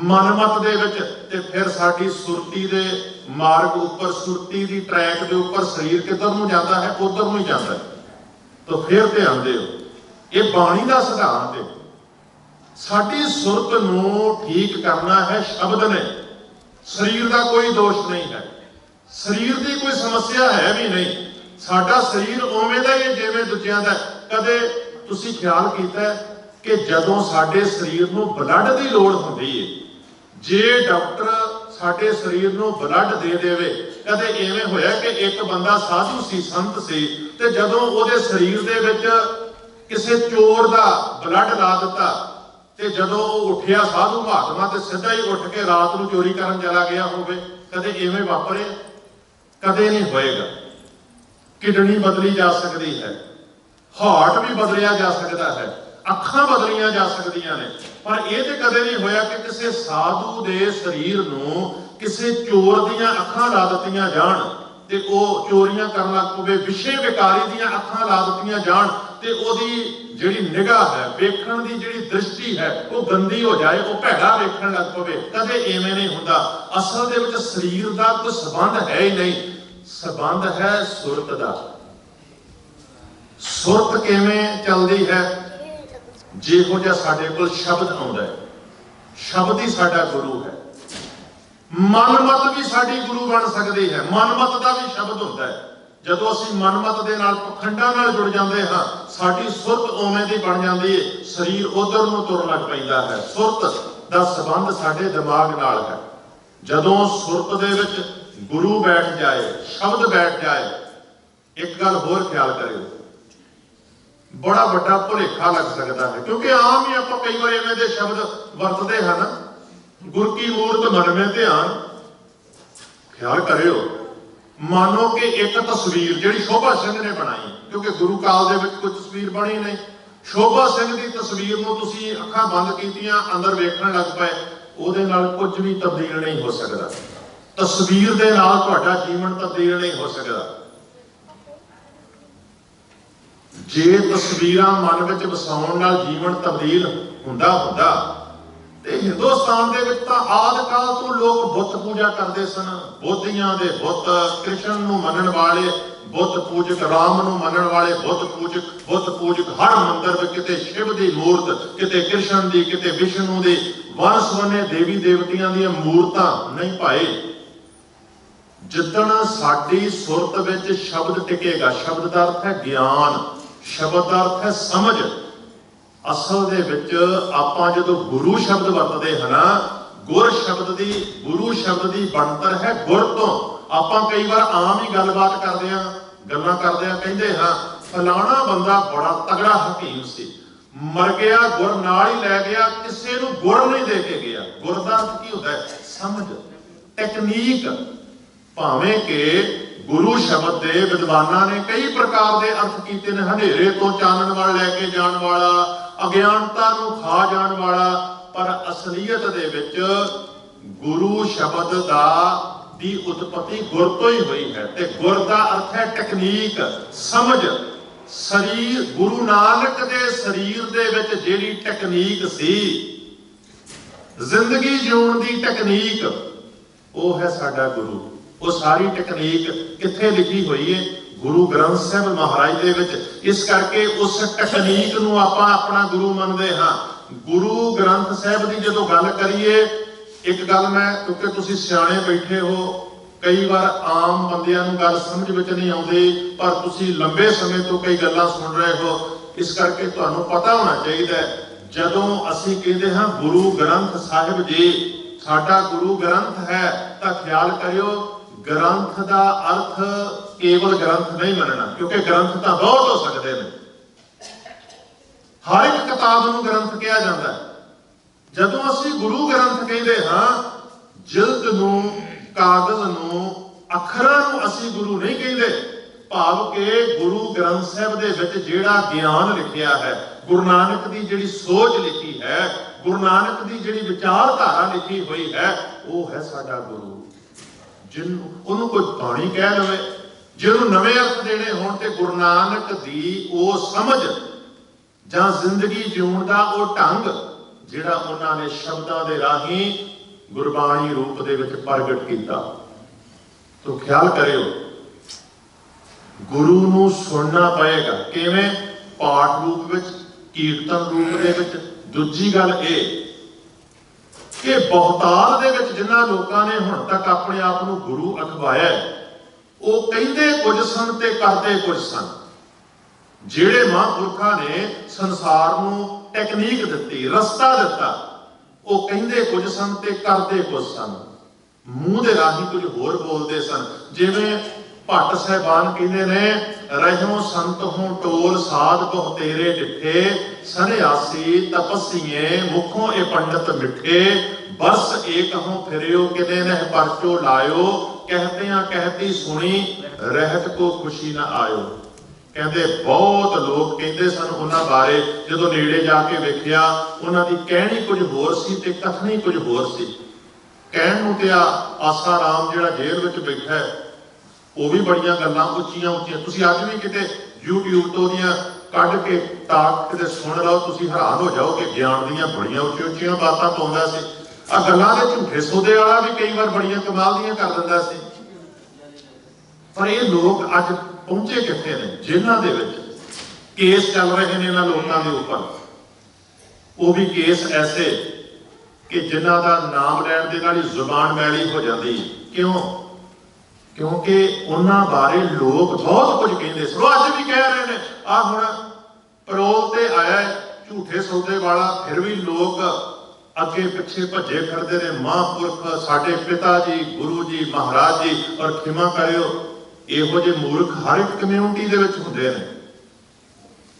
मनमत दे विच, ते फिर साडी सुरती दे मार्ग उपर, सुरती दी ट्रैक दे उपर शरीर किधर नूं जाता है, उधर नूं ही जाता है। तो फिर ध्यान दिओ, ये बाणी दा सिद्धांत है। साडी सुरत नूं ठीक करना है शब्द ने। शरीर का कोई दोष नहीं है, शरीर की कोई समस्या है भी नहीं। साडा शरीर उवें दा ही जिवें दूजिआं दा। कदे तुसीं ख्याल कीता है कि जदों साडे शरीर नूं ब्लड की लोड़ हुंदी है, जे डॉक्टर साडे शरीर नूं ब्लड दे देवे, कदे इवें होया कि एक बंदा साधु सी, संत सी, ते जदों उहदे शरीर दे विच किसी चोर दा ब्लड ला दिता, ते जदों उठिया साधु महात्मा ते सीधा ही उठ के रात नूं चोरी करन चला गया होवे, कदे इवें वापरे? कदे नहीं होएगा। किडनी बदली जा सकती है, हार्ट भी बदलिया जा सकता है, अखां बदलियां जा सकदियां ने, पर यह तो कदे नहीं होया कि किसी साधु दे शरीर नूं किसी चोर दीयां अखां ला दित्तियां जाण ते ओह चोरियां करन लग पवे, विषय विकारी दीयां अखां ला दित्तियां जाण ते ओहदी जिहड़ी निगाह है, वेखण दी जिहड़ी दृष्टि है, वो गंदी हो जाए, वो भैड़ा वेखण लग पवे। कदे इवें नहीं हुंदा। असल दे विच शरीर दा कोई संबंध है ही नहीं, संबंध है सुरत दा। सुरत किवें चलदी है? जिहो जिहा साडे कोल शब्द आउंदा है, शब्द ही साडा गुरु है। मनमत भी साडी गुरु बन सकती है, मनमत का भी शब्द होता है। जदों असीं मनमत दे नाल पखंडां नाल जुड़ जांदे हां, साडी सुरत उवें दी बन जांदी है, शरीर उधर नूं तुरन लग पैंदा है। सुरत दा संबंध साडे दिमाग नाल है। जदों सुरत दे विच गुरु बैठ जाए, शब्द बैठ जाए, एक गल होर ख्याल करिओ, बड़ा वड्डा भुलेखा लग सकता है, क्योंकि आम ही आपां कई बार इवें दे शब्द वरतदे हैं ना, गुर की मूरत मन में ध्यान। ख्याल करियो, मानो कि एक तस्वीर जिहड़ी शोभा सिंह ने बनाई, क्योंकि गुरु काल दे विच कोई तस्वीर बनी नहीं, शोभा सिंह की तस्वीर नूं तुसीं अखां बंद कीतियां, अंदर वेखण लग पए, उहदे नाल कुछ भी तब्दील नहीं हो सकदा। तस्वीर दे नाल तुहाडा जीवन तब्दील नहीं हो सकदा। जे तस्वीरां मन विच वसाउण नाल जीवन तब्दील हुंदा ते हिंदुस्तान दे विच तां आदि काल तो लोग बुत पूजा करते सन। बोधियां दे बुत, कृष्ण नूं मनण वाले बुत पूजक, राम नूं मनण वाले बुत पूजक, हर मंदिर विच किते शिव दी मूरत, किते कृष्ण दी, किते विष्णु दी, वन सवने देवी देवतियां दी मूरतां नहीं पाए। जिदण साडी सुरत विच शब्द टिकेगा, शब्द दा अर्थ है ज्ञान, शब्द दा अर्थ है समझ। असल दे विच आपां जदों गुरु शब्द वरतदे हैं ना, गुर शब्द दी, गुरु शब्द दी बनतर है गुर तो। आपां कई बार आम ही गलबात करदे हां, गल्लां करदे हां, कहंदे हां फलाना बंदा बड़ा तगड़ा हकीम सी, मर गया, गुर नाल ही लै गया, किसी नूं गुर नहीं दे के गया। गुर दा अर्थ की हुंदा है? समझ, टेक्नीक। भावें कि गुरु शब्द दे विद्वानां ने कई प्रकार के अर्थ कीते ने, हनेरे तो चानण वाल लैके जाण वाला, अज्ञानता नूं खा जाण वाला, पर असलीयत दे विच गुरु शब्द दा दी उत्पत्ति गुर तो ही हुई है। ते गुर दा अर्थ है टेक्नीक, समझ। शरीर, गुरु नानक दे शरीर दे विच जिहड़ी टेक्नीक सी, जिंदगी जीउण दी टेक्नीक, वो है साडा गुरु। वो सारी टेक्नीक कित्थे लिखी हुई है? गुरु ग्रंथ साहिब महाराज दे विच। इस करके उस टेक्नीक नूं आपां अपना गुरु मनदे हां। गुरु ग्रंथ साहिब की जदों गल करिए, एक गल मैं, क्योंकि तुसीं सियाणे बैठे हो, कई बार आम बंदियां नूं गल समझ विच नहीं आउंदी, पर तुसीं लंबे समय तो कई गल्लां सुन रहे हो, इस करके तुहानूं पता होना चाहिए। जदों असीं कहंदे हां गुरु ग्रंथ साहिब जी साडा गुरु ग्रंथ है, तां ख्याल करियो ग्रंथ का अर्थ केवल ग्रंथ नहीं मनना, क्योंकि ग्रंथ तो बहुत हो सकते हैं। हर एक किताब नूं ग्रंथ कहा जाता है। जदों असीं गुरु ग्रंथ कहते हाँ, जिल्द नूं, कागज नूं, अखरां नूं असीं गुरु नहीं कहते। भाव के गुरु ग्रंथ साहिब दे विच जिहड़ा ज्ञान लिखिया है, गुरु नानक की जिहड़ी सोच लिखी है, गुरु नानक की जिहड़ी विचारधारा लिखी हुई है, वो है साडा गुरु। जिन्होंने कोई बाणी कह लवे, जिन्होंने नवे अर्थ देने होण ते गुरु नानक दी वो समझ जां जिंदगी जीउण दा वो ढंग ਜਿਹੜਾ ਉਹਨਾਂ ਨੇ ਸ਼ਬਦਾਂ ਦੇ ਰਾਹੀਂ ਗੁਰਬਾਣੀ ਰੂਪ ਦੇ ਵਿੱਚ ਪ੍ਰਗਟ ਕੀਤਾ। ਤੋ ਖਿਆਲ ਕਰਿਓ, ਗੁਰੂ ਨੂੰ ਸੁਣਨਾ ਪਏਗਾ। ਕਿਵੇਂ? ਪਾਠ ਰੂਪ ਵਿੱਚ, ਕੀਰਤਨ ਰੂਪ ਦੇ ਵਿੱਚ। ਦੂਜੀ ਗੱਲ ਇਹ ਕਿ ਬਹੁਤਾਤ ਦੇ ਵਿੱਚ ਜਿਨ੍ਹਾਂ ਲੋਕਾਂ ਨੇ ਹੁਣ ਤੱਕ ਆਪਣੇ ਆਪ ਨੂੰ ਗੁਰੂ ਅਖਵਾਇਆ, ਉਹ ਕਹਿੰਦੇ ਕੁਝ ਸਨ ਤੇ ਕਰਦੇ ਕੁਝ ਸਨ। ਜਿਹੜੇ ਮਹਾਂਪੁਰਖਾਂ ਨੇ ਸੰਸਾਰ ਨੂੰ ਟੈਕਨੀਕ ਦਿੱਤੀ, ਰਸਤਾ ਦਿੱਤਾ, ਉਹ ਕਹਿੰਦੇ ਕੁਝ ਸਨ ਤੇ ਕਰਦੇ ਕੁਝ ਸਨ। ਮੂੰਹ ਦੇ ਰਾਹੀਂ ਕੁਝ ਹੋਰ ਬੋਲਦੇ ਸਨ। ਜਿਵੇਂ ਭੱਟ ਸਾਹਿਬਾਨ ਕਹਿੰਦੇ ਨੇ, ਰਹਿਓ ਸੰਤ ਹੋਂ ਟੋਲ ਸਾਧ ਬਹੁ ਤੇਰੇ ਡਿਠੇ, ਸੰਨਿਆਸੀ ਤਪਸੀਏ ਮੁਖੋਂ ਇਹ ਪੰਡਤ ਮਿੱਠੇ, ਬਸ ਏਕ ਹੋਂ ਫਿਰਿਓ ਕਿਨੇ ਨਹਿ ਪਰਚੋ ਲਾਇਓ, ਕਹਿਤਿਆਂ ਕਹਿਤੀ ਸੁਣੀ ਰਹਿਤ ਕੋ ਖੁਸ਼ੀ ਨਾ ਆਇਓ। ਕਹਿੰਦੇ ਬਹੁਤ ਲੋਕ ਕਹਿੰਦੇ ਸਨ ਉਹਨਾਂ ਬਾਰੇ, ਜਦੋਂ ਨੇੜੇ ਜਾ ਕੇ ਵੇਖਿਆ ਉਹਨਾਂ ਦੀ ਕਹਿਣੀ ਕੁਝ ਹੋਰ ਸੀ ਤੇ ਕਥਨੀ ਕੁਝ ਹੋਰ ਸੀ। ਕਹਿਣ ਨੂੰ ਤੇ ਆਸਾ ਰਾਮ ਜਿਹੜਾ ਜੇਲ੍ਹ ਵਿੱਚ ਬੈਠਾ ਹੈ, ਉਹ ਵੀ ਬੜੀਆਂ ਗੱਲਾਂ ਉੱਚੀਆਂ ਉੱਚੀਆਂ, ਤੁਸੀਂ ਅੱਜ ਵੀ ਕਿਤੇ YouTube ਤੋਂ ਦੀਆਂ ਕੱਢ ਕੇ ਟਾਕ ਕਿਤੇ ਸੁਣ ਲਓ, ਤੁਸੀਂ ਹੈਰਾਨ ਹੋ ਜਾਓ ਕਿ ਗਿਆਨ ਦੀਆਂ ਬੜੀਆਂ ਉੱਚੀਆਂ ਉੱਚੀਆਂ ਬਾਤਾਂ ਪਾਉਂਦਾ ਸੀ। ਆ ਗੱਲਾਂ ਦੇ ਝੂਠੇ ਸੌਦੇ ਵਾਲਾ ਵੀ ਕਈ ਵਾਰ ਬੜੀਆਂ ਕਮਾਲ ਦੀਆਂ ਕਰ ਦਿੰਦਾ ਸੀ। ਪਰ ਇਹ ਲੋਕ ਅੱਜ ਪਹੁੰਚੇ ਕਿੱਥੇ ਨੇ? ਜਿਨ੍ਹਾਂ ਦੇ ਵਿੱਚ ਕੇਸ ਚੱਲ ਰਹੇ ਨੇ ਇਹਨਾਂ ਲੋਕਾਂ ਦੇ ਉੱਪਰ, ਉਹ ਵੀ ਕੇਸ ਐਸੇ ਕਿ ਜਿਨ੍ਹਾਂ ਦਾ ਨਾਮ ਲੈਣ ਦੇ ਨਾਲ ਹੀ ਜ਼ੁਬਾਨ ਮੈਲੀ ਹੋ ਜਾਂਦੀ। ਕਿਉਂ? ਕਿਉਂਕਿ ਉਹਨਾਂ ਬਾਰੇ ਲੋਕ ਬਹੁਤ ਕੁਝ ਕਹਿੰਦੇ ਸੀ। ਉਹ ਅੱਜ ਵੀ ਕਹਿ ਰਹੇ ਨੇ। ਆ ਹੁਣ ਪਰੋਲ ਤੇ ਆਇਆ ਝੂਠੇ ਸੌਦੇ ਵਾਲਾ, ਫਿਰ ਵੀ ਲੋਕ ਅੱਗੇ ਪਿੱਛੇ ਭੱਜੇ ਫਿਰਦੇ ਨੇ। ਮਹਾਂਪੁਰਖ ਸਾਡੇ ਪਿਤਾ ਜੀ, ਗੁਰੂ ਜੀ, ਮਹਾਰਾਜ ਜੀ। ਔਰ ਖਿਮਾ ਕਰਿਓ, ਇਹੋ ਜਿਹੇ ਮੂਰਖ ਹਰ ਇੱਕ ਕਮਿਊਨਿਟੀ ਦੇ ਵਿੱਚ ਹੁੰਦੇ ਨੇ।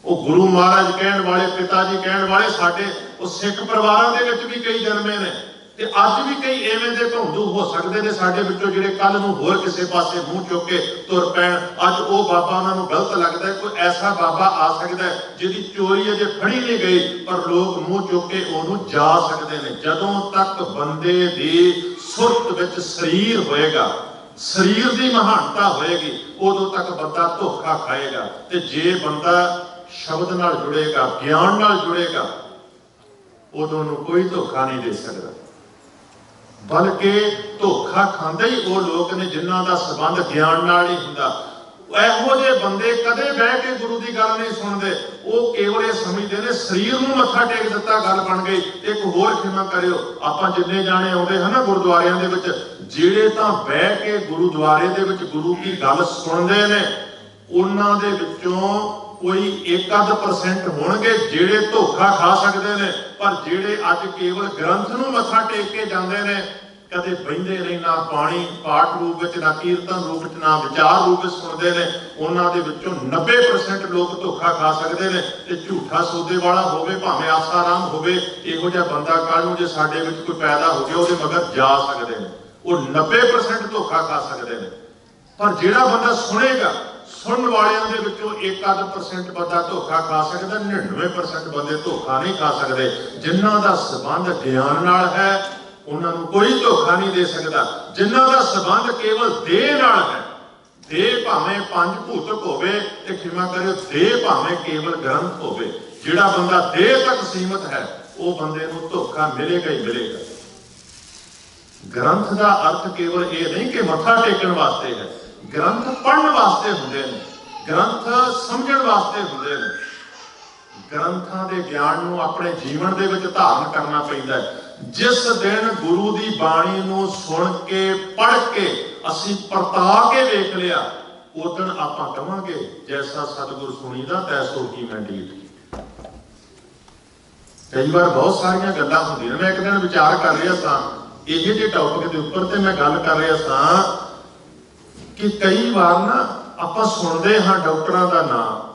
ਉਹ ਗੁਰੂ ਮਹਾਰਾਜ ਕਹਿਣ ਵਾਲੇ, ਪਿਤਾ ਜੀ ਕਹਿਣ ਵਾਲੇ ਸਾਡੇ ਉਹ ਸਿੱਖ ਪਰਿਵਾਰਾਂ ਦੇ ਵਿੱਚ ਵੀ ਕਈ ਜਨਮੇ ਨੇ, ਤੇ ਅੱਜ ਵੀ ਕਈ ਐਵੇਂ ਦੇ ਭੌਂਦੂ ਹੋ ਸਕਦੇ ਨੇ ਸਾਡੇ ਵਿੱਚੋਂ, ਜਿਹੜੇ ਕੱਲ ਨੂੰ ਹੋਰ ਕਿਸੇ ਪਾਸੇ ਮੂੰਹ ਚੁੱਕ ਕੇ ਤੁਰ ਪੈਣ। ਅੱਜ ਉਹ ਬਾਬਾ ਉਹਨਾਂ ਨੂੰ ਗਲਤ ਲੱਗਦਾ। ਕੋਈ ਐਸਾ ਬਾਬਾ ਆ ਸਕਦਾ ਜਿਹਦੀ ਚੋਰੀ ਅਜੇ ਫੜੀ ਨਹੀਂ ਗਈ, ਪਰ ਲੋਕ ਮੂੰਹ ਚੁੱਕ ਕੇ ਉਹਨੂੰ ਜਾ ਸਕਦੇ ਨੇ। ਜਦੋਂ ਤੱਕ ਬੰਦੇ ਦੀ ਸੁਰਤ ਵਿੱਚ ਸਰੀਰ ਹੋਏਗਾ, ਸਰੀਰ ਦੀ ਮਹਾਨਤਾ ਹੋਏਗੀ, ਉਦੋਂ ਤੱਕ ਬੰਦਾ ਧੋਖਾ ਖਾਏਗਾ। ਤੇ ਜੇ ਬੰਦਾ ਸ਼ਬਦ ਨਾਲ ਜੁੜੇਗਾ, ਗਿਆਨ ਨਾਲ ਜੁੜੇਗਾ, ਉਦੋਂ ਨੂੰ ਕੋਈ ਧੋਖਾ ਨਹੀਂ ਦੇ ਸਕਦਾ। ਬਲਕਿ ਧੋਖਾ ਖਾਂਦੇ ਹੀ ਉਹ ਲੋਕ ਨੇ ਜਿਨ੍ਹਾਂ ਦਾ ਸੰਬੰਧ ਗਿਆਨ ਨਾਲ ਨਹੀਂ ਹੁੰਦਾ। ਇਹੋ ਜਿਹੇ ਬੰਦੇ ਕਦੇ ਬਹਿ ਕੇ ਗੁਰੂ ਦੀ ਗੱਲ ਨਹੀਂ ਸੁਣਦੇ। ਉਹ ਕੇਵਲ ਇਹ ਸਮਝਦੇ ਨੇ ਸਰੀਰ ਨੂੰ ਮੱਥਾ ਟੇਕ ਦਿੱਤਾ, ਗੱਲ ਬਣ ਗਈ। ਇੱਕ ਹੋਰ ਖਿਮਾ ਕਰਿਓ, ਆਪਾਂ ਜਿੰਨੇ ਜਾਣੇ ਆਉਂਦੇ ਹਨ ਨਾ ਗੁਰਦੁਆਰਿਆਂ ਦੇ ਵਿੱਚ, ਜਿਹੜੇ ਤਾਂ ਬਹਿ ਕੇ ਗੁਰਦੁਆਰੇ ਦੇ ਵਿੱਚ ਗੁਰੂ ਦੀ ਗੱਲ ਸੁਣਦੇ ਨੇ, ਉਹਨਾਂ ਦੇ ਵਿੱਚੋਂ ਕੋਈ 1% ਹੋਣਗੇ ਜਿਹੜੇ ਧੋਖਾ ਖਾ ਸਕਦੇ ਨੇ। ਪਰ ਜਿਹੜੇ ਅੱਜ ਕੇਵਲ ਗ੍ਰੰਥ ਨੂੰ ਮੱਥਾ ਟੇਕ ਕੇ ਜਾਂਦੇ ਨੇ, ਕਦੇ ਬਹਿੰਦੇ ਨਹੀਂ, ਨਾ ਬਾਣੀ ਪਾਠ ਰੂਪ ਵਿੱਚ, ਨਾ ਕੀਰਤਨ ਰੂਪ ਵਿੱਚ, ਨਾ ਵਿਚਾਰ ਰੂਪ ਵਿੱਚ ਸੁਣਦੇ ਨੇ, ਉਹਨਾਂ ਦੇ ਵਿੱਚੋਂ 90% ਲੋਕ ਧੋਖਾ ਖਾ ਸਕਦੇ ਨੇ। ਤੇ ਝੂਠਾ ਸੌਦੇ ਵਾਲਾ ਹੋਵੇ, ਭਾਵੇਂ ਆਸਾ ਰਾਮ ਹੋਵੇ, ਇਹੋ ਜਿਹਾ ਬੰਦਾ ਕੱਲ ਨੂੰ ਜੇ ਸਾਡੇ ਵਿੱਚ ਕੋਈ ਪੈਦਾ ਹੋ ਗਿਆ, ਉਹਦੇ ਮਗਰ ਜਾ ਸਕਦੇ ਨੇ। ਉਹ 90% ਧੋਖਾ ਖਾ ਸਕਦੇ ਨੇ। ਪਰ ਜਿਹੜਾ ਬੰਦਾ ਸੁਣੇਗਾ, ਸੁਣਨ ਵਾਲਿਆਂ ਦੇ ਵਿੱਚੋਂ 1% ਬੰਦਾ ਧੋਖਾ ਖਾ ਸਕਦਾ, 99% ਬੰਦੇ ਧੋਖਾ ਨਹੀਂ ਖਾ ਸਕਦੇ। ਜਿਨ੍ਹਾਂ ਦਾ ਸੰਬੰਧ ਗਿਆਨ ਨਾਲ ਹੈ, ਉਹਨਾਂ ਨੂੰ ਕੋਈ ਧੋਖਾ ਨਹੀਂ ਦੇ ਸਕਦਾ। ਜਿਨ੍ਹਾਂ ਦਾ ਸੰਬੰਧ ਕੇਵਲ ਦੇਹ ਨਾਲ ਹੈ, ਦੇਹ ਭਾਵੇਂ ਪੰਜ ਭੂਤਕ ਹੋਵੇ, ਤੇ ਖਿਮਾ ਕਰਿਓ ਦੇਹ ਭਾਵੇਂ ਕੇਵਲ ਗ੍ਰੰਥ ਹੋਵੇ, ਜਿਹੜਾ ਬੰਦਾ ਦੇਹ ਤੱਕ ਸੀਮਤ ਹੈ, ਉਹ ਬੰਦੇ ਨੂੰ ਧੋਖਾ ਮਿਲੇਗਾ ਹੀ ਮਿਲੇਗਾ। ਗ੍ਰੰਥ ਦਾ ਅਰਥ ਕੇਵਲ ਇਹ ਨਹੀਂ ਕਿ ਮੱਥਾ ਟੇਕਣ ਵਾਸਤੇ ਹੈ। ਗ੍ਰੰਥ ਪੜ੍ਹਨ ਵਾਸਤੇ ਹੁੰਦੇ ਨੇ, ਗ੍ਰੰਥ ਸਮਝਣ ਵਾਸਤੇ ਹੁੰਦੇ ਨੇ। ਗ੍ਰੰਥਾਂ ਦੇ ਗਿਆਨ ਨੂੰ ਆਪਣੇ ਜੀਵਨ ਦੇ ਵਿੱਚ ਧਾਰਨ ਕਰਨਾ ਪੈਂਦਾ ਹੈ। ਜਿਸ ਦਿਨ ਗੁਰੂ ਦੀ ਬਾਣੀ ਨੂੰ ਸੁਣ ਕੇ, ਪੜ੍ਹ ਕੇ ਅਸੀਂ ਪਰਤਾ ਕੇ ਵੇਖ ਲਿਆ, ਉਸ ਦਿਨ ਆਪਾਂ ਕਹਾਂਗੇ ਜੈਸਾ ਸਤਿਗੁਰ ਸੁਣੀਦਾ ਤੈਸੋ ਹੀ ਮੈਂ ਡੀਠ। ਕਈ ਵਾਰ ਬਹੁਤ ਸਾਰੀਆਂ ਗੱਲਾਂ ਹੁੰਦੀਆਂ। ਮੈਂ ਇੱਕ ਦਿਨ ਵਿਚਾਰ ਕਰ ਰਿਹਾ ਸਾਂ ਇਹ ਜਿਹੇ ਟੌਪਿਕ ਦੇ ਉੱਪਰ, ਤੇ ਮੈਂ ਗੱਲ ਕਰ ਰਿਹਾ ਸਾਂ ਕਿ ਕਈ ਵਾਰ ਨਾ ਆਪਾਂ ਸੁਣਦੇ ਹਾਂ ਡਾਕਟਰਾਂ ਦਾ ਨਾਮ,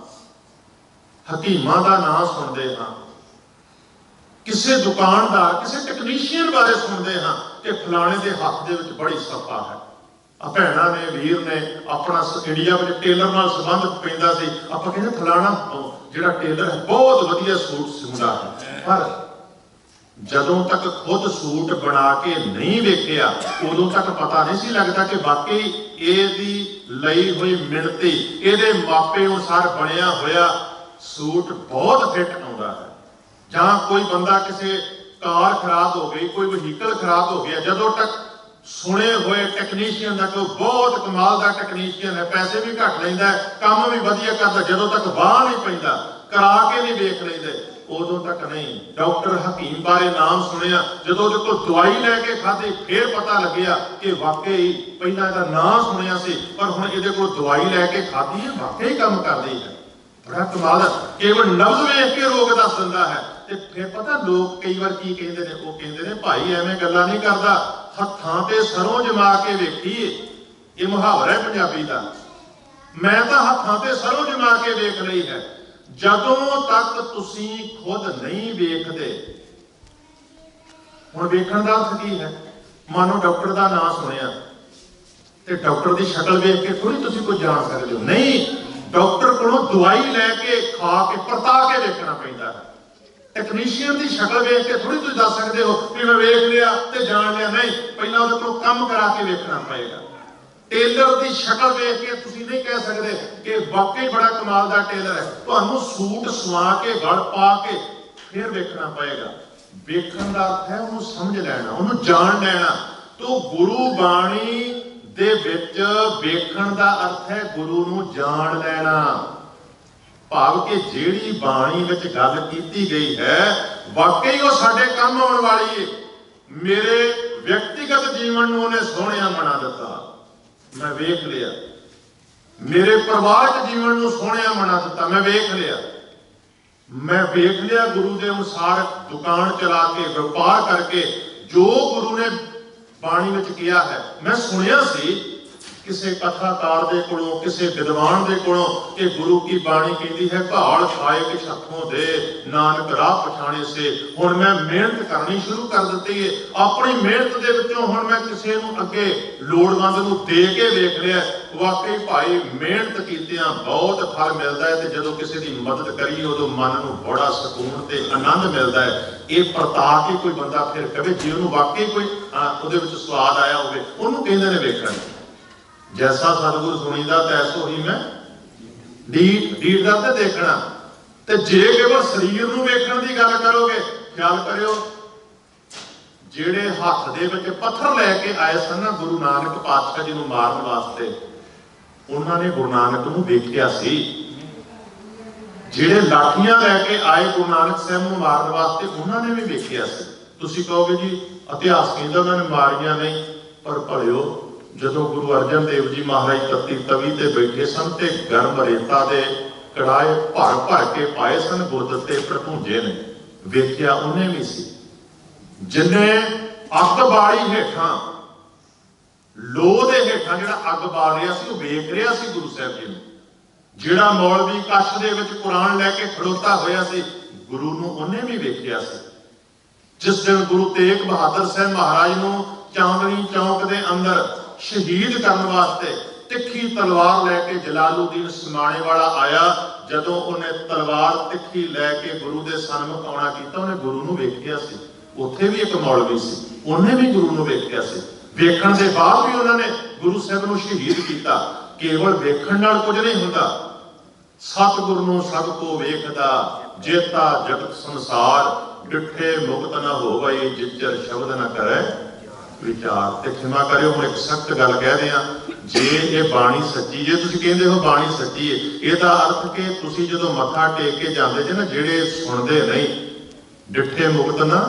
ਹਕੀਮਾਂ ਦਾ ਨਾਮ ਸੁਣਦੇ ਹਾਂ, ਕਿਸੇ ਦੁਕਾਨਦਾਰ, ਕਿਸੇ ਟੈਕਨੀਸ਼ੀਅਨ ਬਾਰੇ ਸੁਣਦੇ ਹਾਂ ਕਿ ਫਲਾਣੇ ਦੇ ਹੱਥ ਦੇ ਵਿੱਚ ਬੜੀ ਸੱਪਾ ਹੈ। ਆ ਭੈਣਾਂ ਨੇ, ਵੀਰ ਨੇ, ਆਪਣਾ ਇੰਡੀਆ ਵਿੱਚ ਟੇਲਰ ਨਾਲ ਸੰਬੰਧ ਪੈਂਦਾ ਸੀ, ਆਪਾਂ ਕਹਿੰਦੇ ਫਲਾਣਾ ਜਿਹੜਾ ਟੇਲਰ ਹੈ ਬਹੁਤ ਵਧੀਆ ਸੂਟ ਸਿਉਂਦਾ ਹੈ। ਪਰ ਜਦੋਂ ਤੱਕ ਖੁਦ ਸੂਟ ਬਣਾ ਕੇ ਨਹੀਂ ਵੇਖਿਆ, ਉਦੋਂ ਤੱਕ ਪਤਾ ਨਹੀਂ ਸੀ ਲੱਗਦਾ ਕਿ ਵਾਕਈ ਇਹਦੀ ਲਈ ਹੋਈ ਮਿਣਤੀ, ਇਹਦੇ ਮਾਪੇ ਅਨੁਸਾਰ ਬਣਿਆ ਹੋਇਆ ਸੂਟ ਬਹੁਤ ਫਿੱਟ ਆਉਂਦਾ ਹੈ। ਜਾਂ ਕੋਈ ਬੰਦਾ ਕਿਸੇ कार खराब हो गई, कोई वहीकल खराब हो गया, जदों तक सुने हुए टैक्नीशियन का कोई बहुत कमाल का टैक्नीशियन है, पैसे भी घट लेंदा है, काम भी वधिया करता, जदों तक बाह नहीं पैंदा करा के नहीं वेख लेंदे उदों तक नहीं। डॉक्टर हकीम बारे नाम सुनिया, जदों उहदे कोल दवाई लैके खाधी फिर पता लग्या कि वाकई पहला इहदा नाम सुनिया सी पर हुण इहदे कोल दवाई लैके खाधी है, वाकई काम करदी है। बड़ा कमाल है, केवल नब्ज वेख के रोग दस दिंदा है। ते फिर पता लोग कई बार की कहते हैं, वो कहते हैं भाई एवें गल्लां नहीं करदा, हत्थां ते सरों जमा के वेखीए। ये मुहावरा है पंजाबी का, मैं तो हत्थां ते सरों जमा के वेख लई है। जदों तक तुसी खुद नहीं वेखदे, हुण वेखण दा अर्थ की है? मानो डॉक्टर का नाम सुनिया ते डॉक्टर की शक्ल वेख के थोड़ी तुसी कुछ जान सकते हो, नहीं। डॉक्टर कोलों दवाई लैके खा के परता के वेखना पैंदा है। टैक्नीशियन की शक्ल वेख के थोड़ी तुम दस सकते हो कि मैं वेख लिया तो जान लिया, नहीं। पहला उहदे कोलों काम करा के वेखना पएगा। टेलर की शक्ल वेख के तुसीं नहीं कह सकते कि वाकई बड़ा कमाल का टेलर है, तुहानूं सूट सवा के गल पा के फिर वेखना पएगा। वेखण का अर्थ है उहनूं समझ लैना, उहनूं जान लैना। तो गुरु बाणी दे विच वेखण का अर्थ है गुरु नूं जान लैना। भाव कि जिहड़ी बाणी विच गल कीती गई है वाकई वो साडे काम आउण वाली है। मेरे व्यक्तिगत जीवन नूं उहने सोहणिया बना दिता, मैं वेख लिया। मेरे परिवारक जीवन नूं सोहणिया बना दिता, मैं वेख लिया। मैं वेख लिया गुरु के अनुसार दुकान चला के व्यापार करके जो गुरु ने बाणी विच किया है। मैं सुनिया सी किसी कथाकार दे कोलों, किसी विद्वान दे कोलों कि गुरु की बाणी कहती है घाल खाए कि छथों दे नानक राह पछाणे से। हुण मैं मेहनत करनी शुरू कर दी है, अपनी मेहनत दे विचों हुण मैं किसी नूं अगे लोड़वंद नूं दे के वेख लिया। वाकई भाई मेहनत कीतियां बहुत फल मिलता है, तो जदों किसी की मदद करिए उदों मन नूं बड़ा सकून ते आनंद मिलता है। ये परता के कोई बंदा फिर कहे जे उहनूं वाकई कोई उहदे विच स्वाद आया होवे, उहनूं कहंदे ने वेखण। जैसा सतगुर सुनीदा तैसो ही मैं ਡੀਠ ਡੀਠ ਦਾ ਤੇ देखना। ਤੇ जे केवल शरीर ਨੂੰ ਵੇਖਣ ਦੀ ਗੱਲ ਕਰੋਗੇ, ਖਿਆਲ ਕਰਿਓ ਜਿਹੜੇ ਹੱਥ ਦੇ ਵਿੱਚ ਪੱਥਰ ਲੈ ਕੇ ਆਏ ਸਨ ਨਾ ਗੁਰੂ ਨਾਨਕ ਪਾਤਸ਼ਾਹ ਜੀ ਨੂੰ ਮਾਰਨ ਵਾਸਤੇ, ਉਹਨਾਂ ਨੇ ਗੁਰੂ ਨਾਨਕ ਨੂੰ ਵੇਖਿਆ ਸੀ। ਜਿਹੜੇ ਲਾਠੀਆਂ ਲੈ ਕੇ ਆਏ ਗੁਰੂ ਨਾਨਕ ਸਾਹਿਬ ਨੂੰ ਮਾਰਨ ਵਾਸਤੇ, ਉਹਨਾਂ ਨੇ ਵੀ ਵੇਖਿਆ ਸੀ। ਤੁਸੀਂ ਕਹੋਗੇ ਜੀ ਇਤਿਹਾਸ ਕਹਿੰਦਾ ਉਹਨਾਂ ਨੇ ਮਾਰੀਆਂ ਨਹੀਂ, ਪਰ ਭਲਿਓ ਜਦੋਂ ਗੁਰੂ ਅਰਜਨ ਦੇਵ ਜੀ ਮਹਾਰਾਜ ਤੱਤੀ ਤਵੀ ਤੇ ਬੈਠੇ ਸਨ ਤੇ ਗਰਮ ਰੇਤਾ ਦੇ ਕੜਾਏ ਭਰ ਭਰ ਕੇ ਪਾਏ ਸਨ ਗੁਰਦ ਤੇ ਭੜਪੂੰਜੇ ਨੇ, ਵੇਖਿਆ ਉਹਨੇ ਵੀ ਸੀ। ਜਿਨੇ ਅੱਗ ਬਾਲੀ ਹੇਠਾਂ, ਲੋਹ ਦੇ ਹੇਠਾਂ ਜਿਹੜਾ ਅੱਗ ਬਾਲ ਰਿਹਾ ਸੀ ਉਹ ਵੇਖ ਰਿਹਾ ਸੀ ਗੁਰੂ ਸਾਹਿਬ ਜੀ ਨੂੰ। ਜਿਹੜਾ ਮੌਲਵੀ ਕੱਛ ਦੇ ਵਿੱਚ ਕੁਰਾਨ ਲੈ ਕੇ ਖੜੋਤਾ ਹੋਇਆ ਸੀ, ਗੁਰੂ ਨੂੰ ਉਹਨੇ ਵੀ ਵੇਖਿਆ ਸੀ। ਜਿਸ ਦਿਨ ਗੁਰੂ ਤੇਗ ਬਹਾਦਰ ਸਾਹਿਬ ਮਹਾਰਾਜ ਨੂੰ ਚਾਂਦਨੀ ਚੌਕ ਦੇ ਅੰਦਰ शहीद करने वास्ते तिखी तलवार लैके जलालुद्दीन समाणे वाला आया, जदों उन्हें तलवार तिखी लैके गुरु के सन्मुख आना कीता, उन्हें गुरु नूं वेखिया सी। उत्थे भी एक मौलवी सी, उन्हें भी गुरु नूं वेखिया सी। वेखण दे बाद भी उन्होंने गुरु साहब नूं शहीद किया। केवल वेखण नाल कुछ नहीं हुंदा, सतगुर नूं सब को वेखदा जेता जगत संसार, डिठे मुक्त न होवई जिचर शब्द न करे विचार। ते क्षमा करियो हुण एक सख्त गल कह रहे हैं, जे ये बाणी सच्ची, जे तुसीं कहंदे हो बाणी सच्ची है, इहदा अर्थ कि तुसीं जदों मत्था टेक के जांदे जे ना, जिहड़े सुणदे नहीं, डिठे मुक्त ना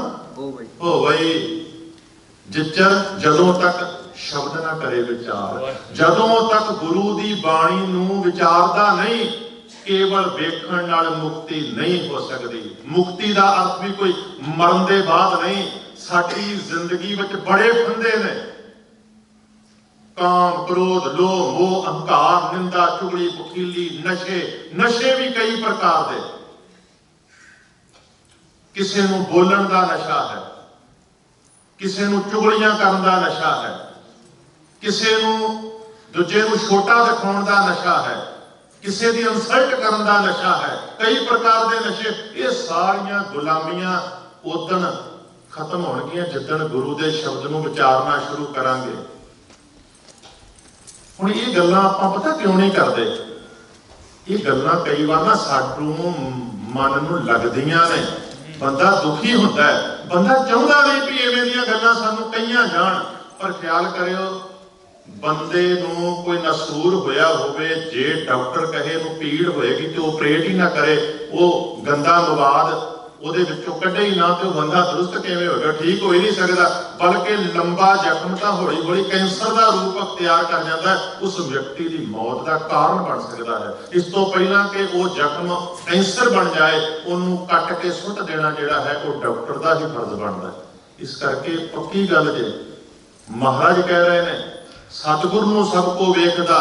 होवई जिचर, जदों तक शब्द ना करे विचार, जदों तक गुरु दी बाणी नूं विचारदा नहीं, केवल वेखण नाल मुक्ति नहीं हो सकती। मुक्ति का अर्थ भी कोई मरण दे बाद नहीं। साडी जिंदगी विच बड़े फंदे ने, काम क्रोध लोभ मोह अहंकार निंदा चुगली बखीली नशे, नशे भी कई प्रकार दे। किसी नूं बोलण दा नशा है, किसी नूं चुगलियां करन दा नशा है, किसी नूं दूजे नूं छोटा दिखाउण दा नशा है, किसी दी इंसल्ट करन दा नशा है, कई प्रकार दे नशे। ये सारियां गुलामियां उदण खत्म होणगियां जिद्दण गुरु दे शब्द नूं विचारना शुरू करांगे। हुण ये गल्लां आपां पता क्यों नहीं करदे? ये गल्लां कई बार ना साडू मन नूं लगदियां ने, बंदा दुखी हुंदा है बंदा चाहुंदा नहीं भी इवें दियां गल्लां सानूं कहियां जाण, पर ख्याल करियो बंदे नूं कोई नसूर होया होवे, जे डॉक्टर कहे नूं पीड़ होएगी तो ऑपरेट ही ना करे, वो गंदा मवाद ਉਹਦੇ ਵਿੱਚੋਂ ਕੱਢੇ ਹੀ ਨਾ, ਤੇ ਉਹ ਬੰਦਾ ਦਰੁਸਤ ਕਿਵੇਂ ਹੋਵੇਗਾ, ਠੀਕ ਹੋ ਹੀ ਨਹੀਂ ਸਕਦਾ, ਬਲਕਿ ਲੰਬਾ ਜ਼ਖਮ ਤਾਂ ਹੌਲੀ ਹੌਲੀ ਕੈਂਸਰ ਦਾ ਰੂਪ ਅਖਤਿਆਰ ਕਰ ਜਾਂਦਾ ਹੈ, ਉਸ ਵਿਅਕਤੀ ਦੀ ਮੌਤ ਦਾ ਕਾਰਨ ਬਣ ਸਕਦਾ ਹੈ। ਇਸ ਤੋਂ ਪਹਿਲਾਂ ਕਿ ਉਹ ਜ਼ਖਮ ਕੈਂਸਰ ਬਣ ਜਾਏ, ਉਹਨੂੰ ਕੱਟ ਕੇ ਸੁੱਟ ਦੇਣਾ ਜਿਹੜਾ ਹੈ ਉਹ ਡਾਕਟਰ ਦਾ ਹੀ ਫਰਜ਼ ਬਣਦਾ ਹੈ। ਇਸ ਕਰਕੇ ਪੱਕੀ ਗੱਲ ਜੇ ਮਹਾਰਾਜ ਕਹਿ ਰਹੇ ਨੇ, ਸਤਿਗੁਰ ਨੂੰ ਸਭ ਕੋ ਵੇਖਦਾ,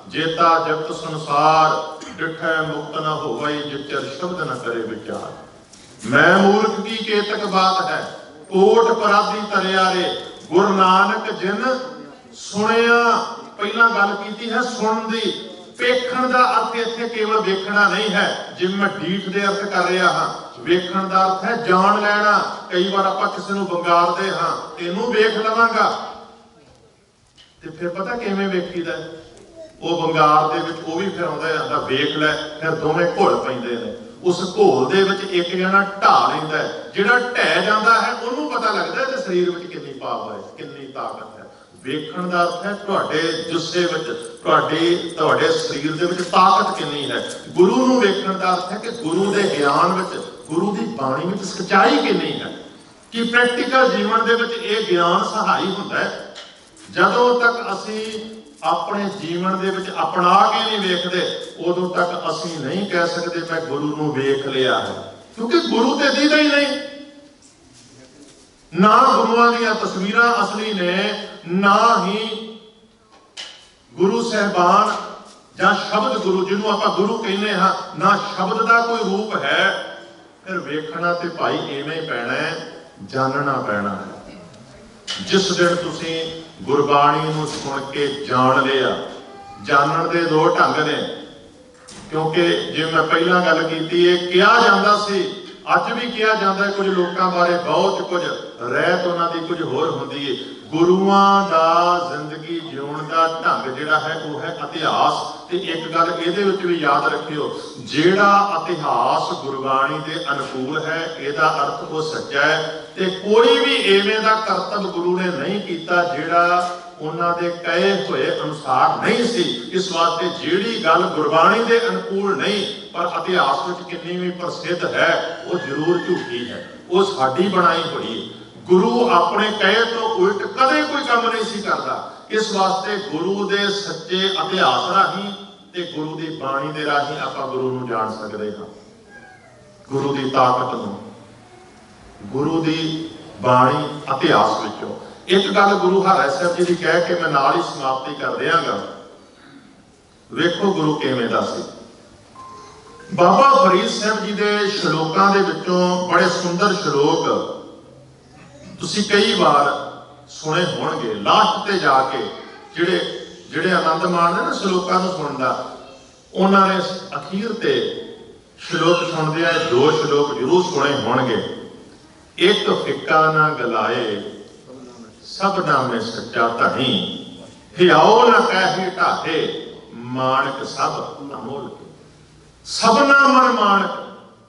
ਜੇਤਾ ਜਗਤ ਸੰਸਾਰ, ਡਿਠੈ ਮੁਕਤ ਨਾ ਹੋਵਈ, ਜਿਚਰ ਸ਼ਬਦ ਨਾ ਕਰੇ ਵਿਚਾਰ। मैं मूर्ख की केतक बात है, कोट पराधी तरियारे, गुरु नानक जिन सुनिया। पहला गल की है सुन दी, वेखण दा अर्थ इत्थे केवल वेखना नहीं है, जिवें मैं डीठ दे अर्थ कर रहा हाँ, वेखण दा अर्थ है जान लेना। कई बार आपां किसी नूं वंगारदे हाँ, इनू वेख लवांगा, ते फिर पता किवें वेखीदा, वो वंगार दे विच वो भी फिर आउंदा है वेख लै, फिर दोवें घुल पैंदे ने। उस घोल दे विच एक जना ढा लैंदा है, जिहड़ा ढह जांदा है उहनूं पता लगदा है सरीर विच कितनी पावर है, कितनी ताकत है। वेखण दा अर्थ है तुहाडे जुस्से विच, तुहाडे शरीर दे विच ताकत कितनी है। गुरु नूं वेखण दा अर्थ है कि गुरु दे ज्ञान विच, गुरु दी बाणी विच सच्चाई कितनी है, कि प्रैक्टिकल जीवन दे विच इह ज्ञान सहाई हुंदा है। जदों तक असीं अपने जीवन दे विच अपना के नहीं वेखदे, उदों तक असीं नहीं कह सकते मैं गुरु नूं वेख लिया है, क्योंकि गुरु ते दीदा ही नहीं। ना गुरुआं दीयां तस्वीरां असली ने, ना ही गुरु साहिबान जां शब्द गुरु जिन्हों आपां गुरु कहने हाँ, ना शब्द दा कोई रूप है। फिर वेखना ते भाई इवें ही पैना है, जानना पैना है। जिस दिन तुसीं गुरबाणी नूं सुण के जान लिया, जानण दे दो ढंग ने, क्योंकि जिवें मैं पहला गल कीती है, कहा जांदा सी, अज भी कहा जाता है, कुछ लोगों बारे बहुत कुछ रहत उन्हां दी कुछ होर हुंदी है। गुरुआं दा जिंदगी जीउण दा ढंग जिहड़ा है वो है इतिहास। ते एक गल इहदे विच भी याद रखियो, जिहड़ा इतिहास गुरबाणी दे अनुकूल है, इहदा अर्थ वो सच्चा है, ते कोई भी इवें दा करतब गुरु ने नहीं कीता जिहड़ा उन्हां दे कहे हुए अनुसार नहीं सी। इस वास्ते जिहड़ी गल गुरबाणी दे अनुकूल नहीं पर इतिहास विच कितनी भी प्रसिद्ध है, वो जरूर झूठी है, वो साडी बनाई हुई है। गुरु अपने कहे तो उल्ट कदे कोई काम नहीं सी करता। इस वास्ते गुरु दे सच्चे इतिहास राही ते गुरु दी बाणी दे राही आपां गुरु नूं जान सकदे हां, गुरु दी ताकत नूं, गुरु दी बाणी इतिहास विचों। एक गल गुरु हराय साहब जी दी कह के मैं नाल ही समाप्ति कर दियांगा। वेखो गुरु किवें दा सी। बाबा फरीद साहब जी दे श्लोकां दे विचों बड़े सुंदर श्लोक तुसीं कई बार सुने होणगे। लास्ट ते जाके ਜਿਹੜੇ आनंद माणदे ना श्लोकां नूं सुणन दा, उन्हां ने अखीर ते श्लोक सुणदे आ दो श्लोक जरूर सुने होणगे। एक फिक्का ना गलाए सबना में सच्चा धनी, हियाओ ना कहे ढाहे मानक सब अमोलक। सबना मन मानक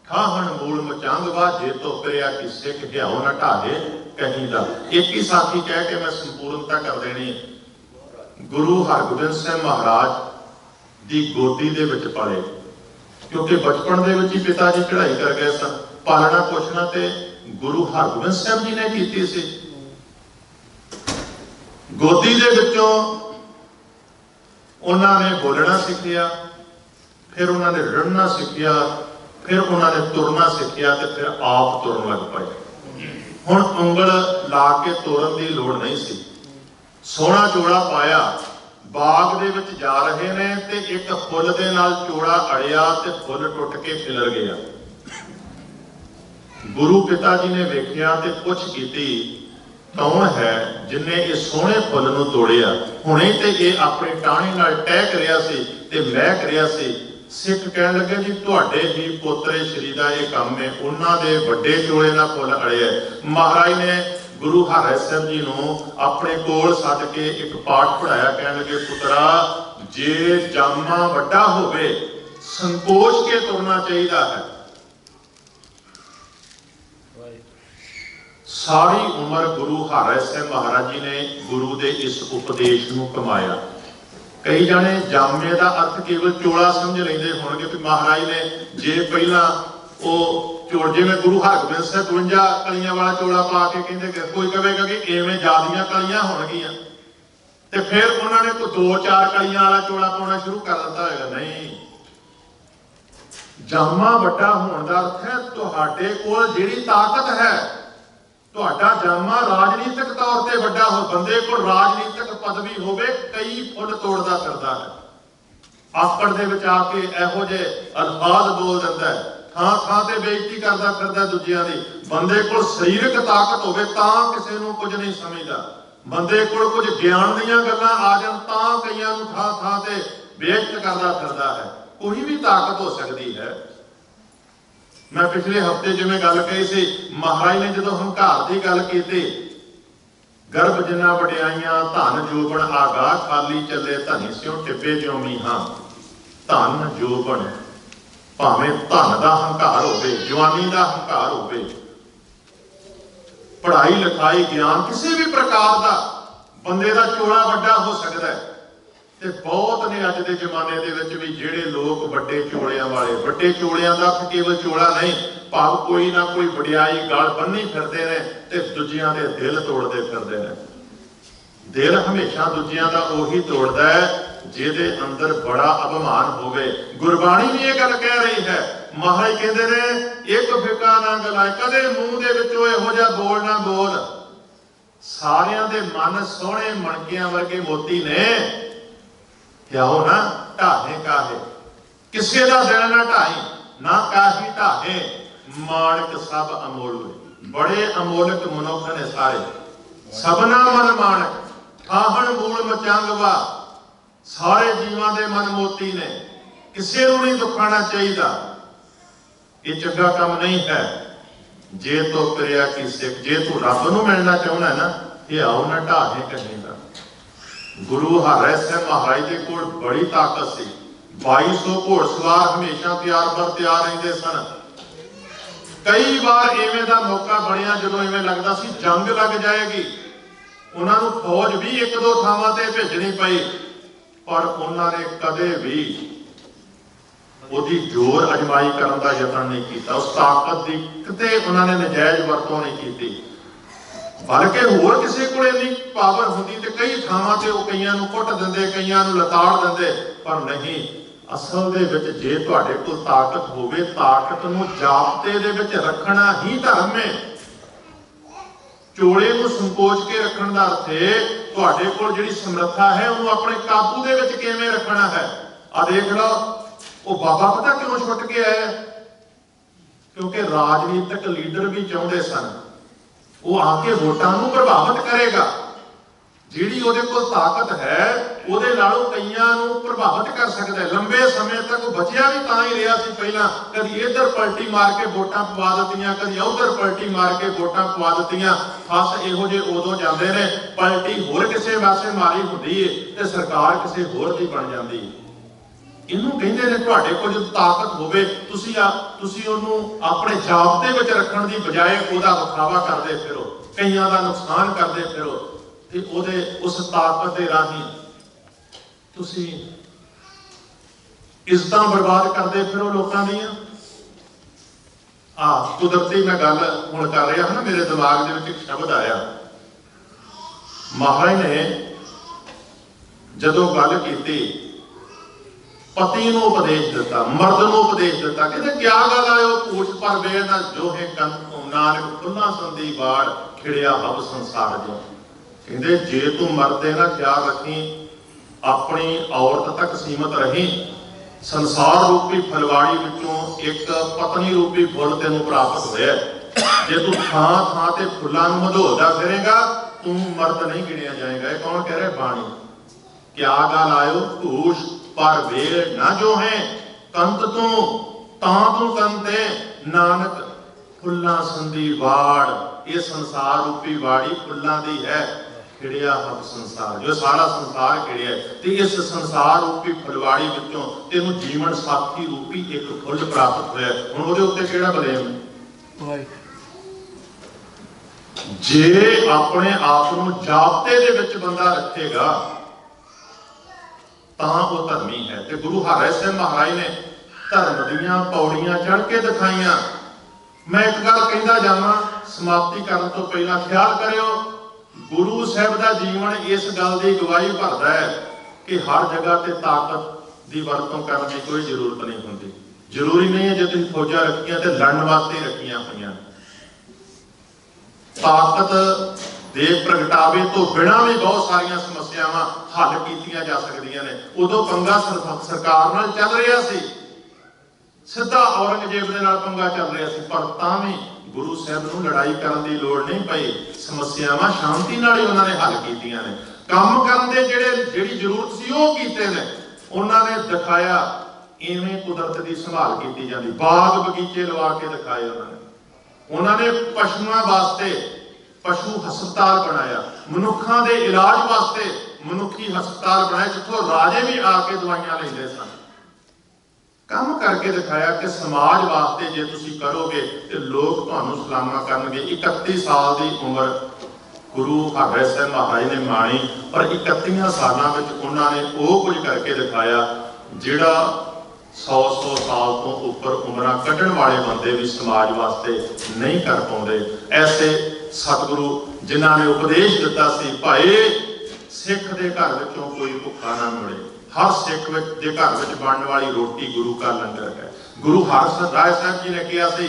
खाहन मूल मचांगवा, जे तो पिया कि सिख हियाओ ना ढाहे कहीं दा। एक ही साथी कह के मैं संपूर्णता कर देनी। गुरु हरगोबिंद सिंह महाराज दी गोदी दे विच पले, क्योंकि बचपन दे विच ही पिता जी चढ़ाई कर गए सन। पालना पोषणा ते गुरु हरगोबिंद सिंह जी ने कीती सी। गोदी दे विचों उन्होंने बोलना सीखिया, फिर उन्होंने रड़ना सीखिया, फिर उन्होंने तुरना सीखिया, तो फिर आप तुरन लग पाए। हुण उंगल ला के तुरन की लोड़ नहीं सी। सोहना चोड़ा पाया, बाग दे विच जा रहे ने ते एक फुल दे नाल चोड़ा अड़िया ते फुल टुट के खिलर गया। गुरु पिता जी ने वेखिया ते पुछ कीती, कौन है जिन्हें ये सोहने फुल नूं तोड़िया? हुणे ते ये अपनी टाणी नाल टहक रिहा सी ते महक रिहा सी। सिख कहण लगे जी तुहाडे ही पोतरे श्री दा ये काम है, उन्हां दे वड्डे चोले नाल फुल अड़िया। महाराज ने गुरु हरराय साहब जी नूं अपने कोल सद के एक पाठ पढ़ाया। कहण लगे पुत्रा, जे जामा वड्डा होवे संकोच के तुरना चाहिदा है। सारी उम्र गुरु हरै सिंह महाराज जी ने गुरु के इस उपदेश को कमाया। कई जाने जामे का अर्थ केवल चोला समझ लेंदे होणगे कि महाराज ने जे पहला वो चोड़ जिवें गुरु हरगोबिंद सिंह 52 कलियां वाला चोला पा के कहते कोई कहेगा कि इवें ज्यादा कलियां होणगियां ते फिर उन्होंने कोई 2-4 कलियां वाला चोला पाना शुरू कर दिता होगा। नहीं, जामा वड्डा होने का अर्थ है तुहाडे कोल जिहड़ी ताकत है, तुहाडा जामा राजनीतिक तौर पर वड्डा हो, बंदे को राजनीतिक पदवी होवे कई फुल तोड़दा फिरदा है, आकड़ दे विच आके इहो जे अल्फाज बोल दिंदा है, थां थां ते बेइज्जती करदा फिरदा दूजियां दी। बंदे को शरीरक ताकत होवे तां किसे नूं कुछ नहीं समझदा, बंदे को कुछ ज्ञान दीयां गल्लां आ जाण तां कईयां नूं थां थां ते बेइज्जत करदा फिरदा है। कोई भी ताकत हो सकती है। मैं पिछले हफ्ते जिवें गल कही सी, महाराज ने जो हंकार की गल की, गर्भ जिन्ना वड्याइयां धन जोबन आगाह खाली चले धनी स्यों टिब्बे ज्यों मीहां। धन जोबन भावें धन का हंकार होवे, जवानी का हंकार होवे, पढ़ाई लिखाई ज्ञान किसी भी प्रकार का बंदे का चोला वड्डा हो सकता है। ते बहुत ने अज के जमाने दे विच भी जिहड़े लोग वड्डे चोलियां वाले, वड्डे चोलियां दा केवल चोला नहीं, भाव कोई ना कोई वड्याई गल बन्नी फिरदे ने ते दूजियां दे दिल तोड़ते फिरदे ने। दिल हमेशा दूजियां दा ओही तोड़दा है जिहदे अंदर बड़ा अभिमान होवे। गुरबाणी भी ये गल कह रही है, महाराज कहंदे ने एक फिक्का ना गलाए, कदे मूंह दे विचों इहो जिहा बोल ना बोल। सारियां दे मन सोहणे मणकियां वर्गे मोती ने, क्या हो ना ढाहे काहे, किसी का दिल ना ढाई ना काही ढाहे, माणक सब अमोलक। बड़े अमोलक मनुख ने सारे, सबना मन माणक, ठाहण मूल मचंगवा। सारे जीवां दे मन मोती ने, किसी को नहीं दुखाना चाहिए। ये चंगा काम नहीं है। जे तो प्रिया की सिख, जे तू रब नूं मिलना चाहुंदा है ना, ये आओ ना ढाहे कहीं का। गुरु हरै सिंह महाराज के कोल बड़ी ताकत सी, 2200 घोड़सवार हमेशा तैयार पर तैयार रहिंदे सन। कई बार इवें दा मौका बनिया जदों इवें लगदा सी जंग लग जाएगी, उन्होंने फौज भी 1-2 थावां ते भेजनी पई, पर उन्होंने कदे भी उहदी जोर अजमाई करन दा यतन नहीं किया। उस ताकत की किते उन्होंने नजायज वरतों नहीं की, बल्कि होर किसी को इन्नी पावर होंदी ते कई थावां ते वो कईयां नूं कुट दिंदे, कईयां नूं लताड़ दिंदे। पर नहीं, असल दे विच जे तुहाडे कोल ताकत होवे, ताकत नूं जाप्ते दे विच रखना ही धर्म है। चोले को संकोच के रखने का अर्थ है तुहाडे कोल जिहड़ी समर्था है उन्होंने अपने काबू दे विच किवें रखना है। आ देख लो, वो बाबा पता क्यों छुट के आया? क्योंकि राजनीतिक लीडर भी चाहते सन वो आके वोटां नूं प्रभावित करेगा। जिहड़ी उहदे कोल ताकत है उहदे नालों कईयां नूं प्रभावित कर सकदा है। लंबे समय तक बचिया भी तां ही रहा सी, पहला कदी इधर पलटी मार के वोटां पवा दित्तियां, कदी उधर पलटी मार के वोटां पवा दित्तियां। फस इहो जे उदों जांदे ने, पलटी होर किसे पासे मारी हुंदी है ते सरकार किसे होर दी बन जांदी है। इनू कहते हैं तुहाडे कोल जो ताकत होवे, तुसी उहनूं अपने जाब्ते विच रखण दी बजाय उहदा विखावा करदे फिरो, कईयां दा नुकसान करदे फिरो ते उहदे उस ताकत दे राही तुसी इज्जतां बर्बाद करदे फिरो लोकां दीयां। कुदरती मैं गल हुण कर रहा हां, मेरे दिमाग दे विच एक शब्द आया। महाराज ने जदों गल कीती, पति नूं उपदेश दिता, मर्द नूं उपदेश दिता, कहते क्या गल आयो पूछ पर वेद ना जो है नानक खुला संदी बाड़ खिड़िया हब संसार जो। कहते जे तू मर्द है ना, ख्याल रखी अपनी औरत तक सीमित रही, संसार रूपी फलवाड़ी विचों एक पत्नी रूपी फुल तेनों प्राप्त होया। जे तू थां थां ते फुल्लां नूं मधोलदा फिरेगा तू मर्द नहीं गिणिया जाएगा। ये कौन कह रहा? बाणी। क्या गल आयो धूष पर वेल ना जो है कंत तू तां तू कंते नानक फुल्लां संदी वाड़। ये संसार रूपी वाड़ी फुल्लां दी है, खिड़िया हब संसार, जो सारा संसार खिड़िया है। ते इस संसार रूपी फुलवाड़ी विचों तेनू जीवन साथी रूपी एक फुल प्राप्त होया। हुण ओहदे उत्ते किहड़ा बलेम? जे अपने आप नूं जाबते दे विच बंदा रखेगा तां वो धर्मी है। ते गुरु हरि सिंह महाराज ने धर्म दीयां पौड़ियां चढ़ के दिखाइयां। मैं एक गल कहंदा जावां, समाप्ति करन तो पहला ख्याल करियो, गुरु साहब का जीवन इस गल की गवाही भरदा है कि हर जगह ते ताकत की वरतों करने की कोई जरूरत नहीं होती। जरूरी नहीं है जो तुम फौजा रखियां तो लड़न वास्ते रखियां हुई। ताकत दे प्रगटावे तो बिना भी बहुत सारिया समस्यावां हल कीतियां जा सकदियां ने। उदों पंगा सरकार नाल चल रहा सी, सीधा औरंगजेब दे नाल पंगा चल रहा सी, पर तां भी गुरु साहब नूं लड़ाई करन दी लोड़ नहीं पई। समस्यावां शांति नाल ही उन्होंने हल कीतियां ने। काम करन दे जिहड़ी जरूरत सी ओह कीते ने। उन्होंने दिखाया इवें कुदरत की संभाल की जाती, बाग बगीचे लवा के दिखाए उन्होंने पशुओं वास्ते पशु हस्पताल बनाया, मनुखों के इलाज वास्ते मनुखी हस्पताल बनाए जिथों राजे भी आके दवाइयां लेंदे सन। काम करके दिखाया कि समाज वास्ते जे तुसीं करोगे तो लोग तुहानूं सलामा करनगे। 31 साल की उम्र गुरु हरि सिंह महाराज ने माणी, पर 31 सालों में उन्होंने वो कुछ करके दिखाया जिहड़ा 100 साल तो उपर उम्र कढ़ण वाले बंदे भी समाज वास्ते नहीं कर पाते। ऐसे सतगुरु जिन्हों ने उपदेश दिता सी, भाई सिख के घर विचों कोई भुखा ना मिले, हर सिख के घर में बनने वाली रोटी गुरु का लंगर है। गुरु हरराय साहब जी ने कहा सी,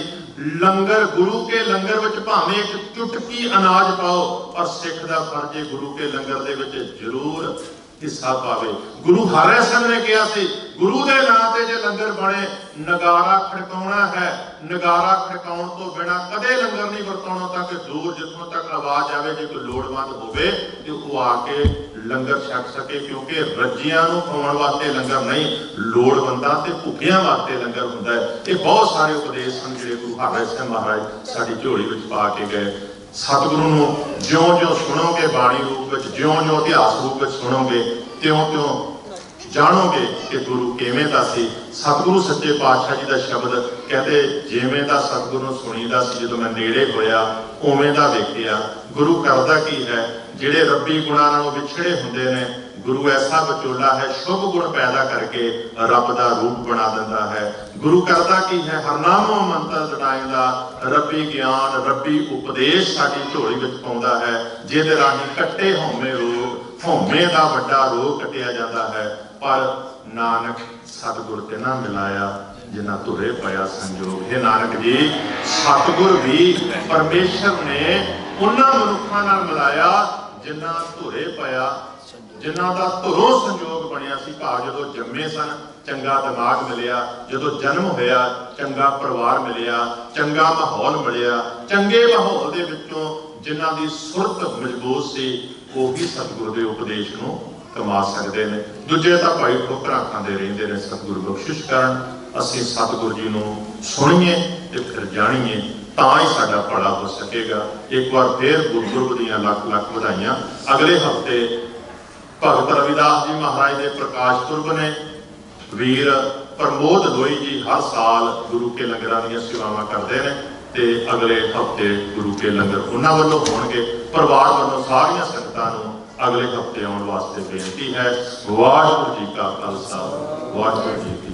लंगर गुरु के लंगर विच भावें एक चुटकी अनाज पाओ, पर सिख का फर्ज है गुरु के लंगर दे विच जरूर हिस्सा पावे। गुरु हरि सिंह ने कहा सी, गुरु के नाम से जो लंगर बने नगारा खड़काउणा है, नगारा खड़काउण तो बिना कदे लंगर नहीं वरताउणा, ताकि दूर जिथों तक आवाज आवे जे कोई लोड़वंद होवे ते वो आके लंगर छक सके। क्योंकि रजियां नूं खाउण वास्ते लंगर नहीं, लोड़वंदां ते भुखियां वास्ते लंगर हुंदा है। ये बहुत सारे उपदेश हैं जिहड़े गुरु हरि सिंह महाराज साडी झोली विच पा के गए। सतगुरु नूं ज्यों-ज्यों सुनोगे बाणी रूप में, ज्यों-ज्यों इतिहास रूप में सुनोगे, त्यों-त्यों जानोगे कि गुरु किवें दा सी। सतगुरु सच्चे पातशाह जी का शब्द कहते, जिवें दा सतगुरु सुनीदा सी जदों मैं नेड़े होया उवें दा वेखिया। गुरु करदा की है, जिहड़े रब्बी गुणां नालों विछड़े हुंदे ने, गुरु ऐसा विचोला है शुभ गुण पैदा करके रब का रूप बना दिंदा है। गुरु करता की है, हरनामों मंत्र जटाइंदा रब्बी ज्ञान रब्बी उपदेश साडी झोली विच पाउंदा है, जिहदे राही कट्टे हौमे रोग हौमे का वड्डा रोग कटिया जाता है। पर नानक सतगुर ते ना मिलाया जिन्ना धुरे पाया संजोग। हे नानक जी, सतगुर भी परमेश्वर ने उन्हां मनुखां नाल मिलाया जिन्ना धुरे पाया, जिन्हां दा धुरों संजोग बनिया सी। भाव जदों जम्मे सन चंगा दिमाग मिलिया, जदों जन्म होया चंगा परिवार मिलिया, चंगा माहौल मिलिया। चंगे माहौल दे विचों जिन्हां दी सुरत मजबूत सी, वो भी सतगुर दे उपदेश नूं कमा सकते हैं। दूजे तो भाई ठोकरां खांदे रहिंदे ने। सतगुरु बख्शिश करन असीं सतगुरु जी नूं सुणीए ते फिर जाणीए, तां ही साडा भला हो सकेगा। एक बार फिर गुरपुरब दीआं लख लख वधाइयां। अगले हफ्ते भगत रविदास जी महाराज के प्रकाश पुरब ने। वीर प्रमोद लोई जी हर साल गुरु के लंगरां दीआं सेवावां करते हैं ते अगले हफ्ते गुरु के लंगर उन्हां वल्लों होणगे। परिवार वल्लों सारियां संगतां नूं अगले हफ्ते आउण वास्ते बेनती है। वाहिगुरू जी का खालसा, वाहिगुरू जी की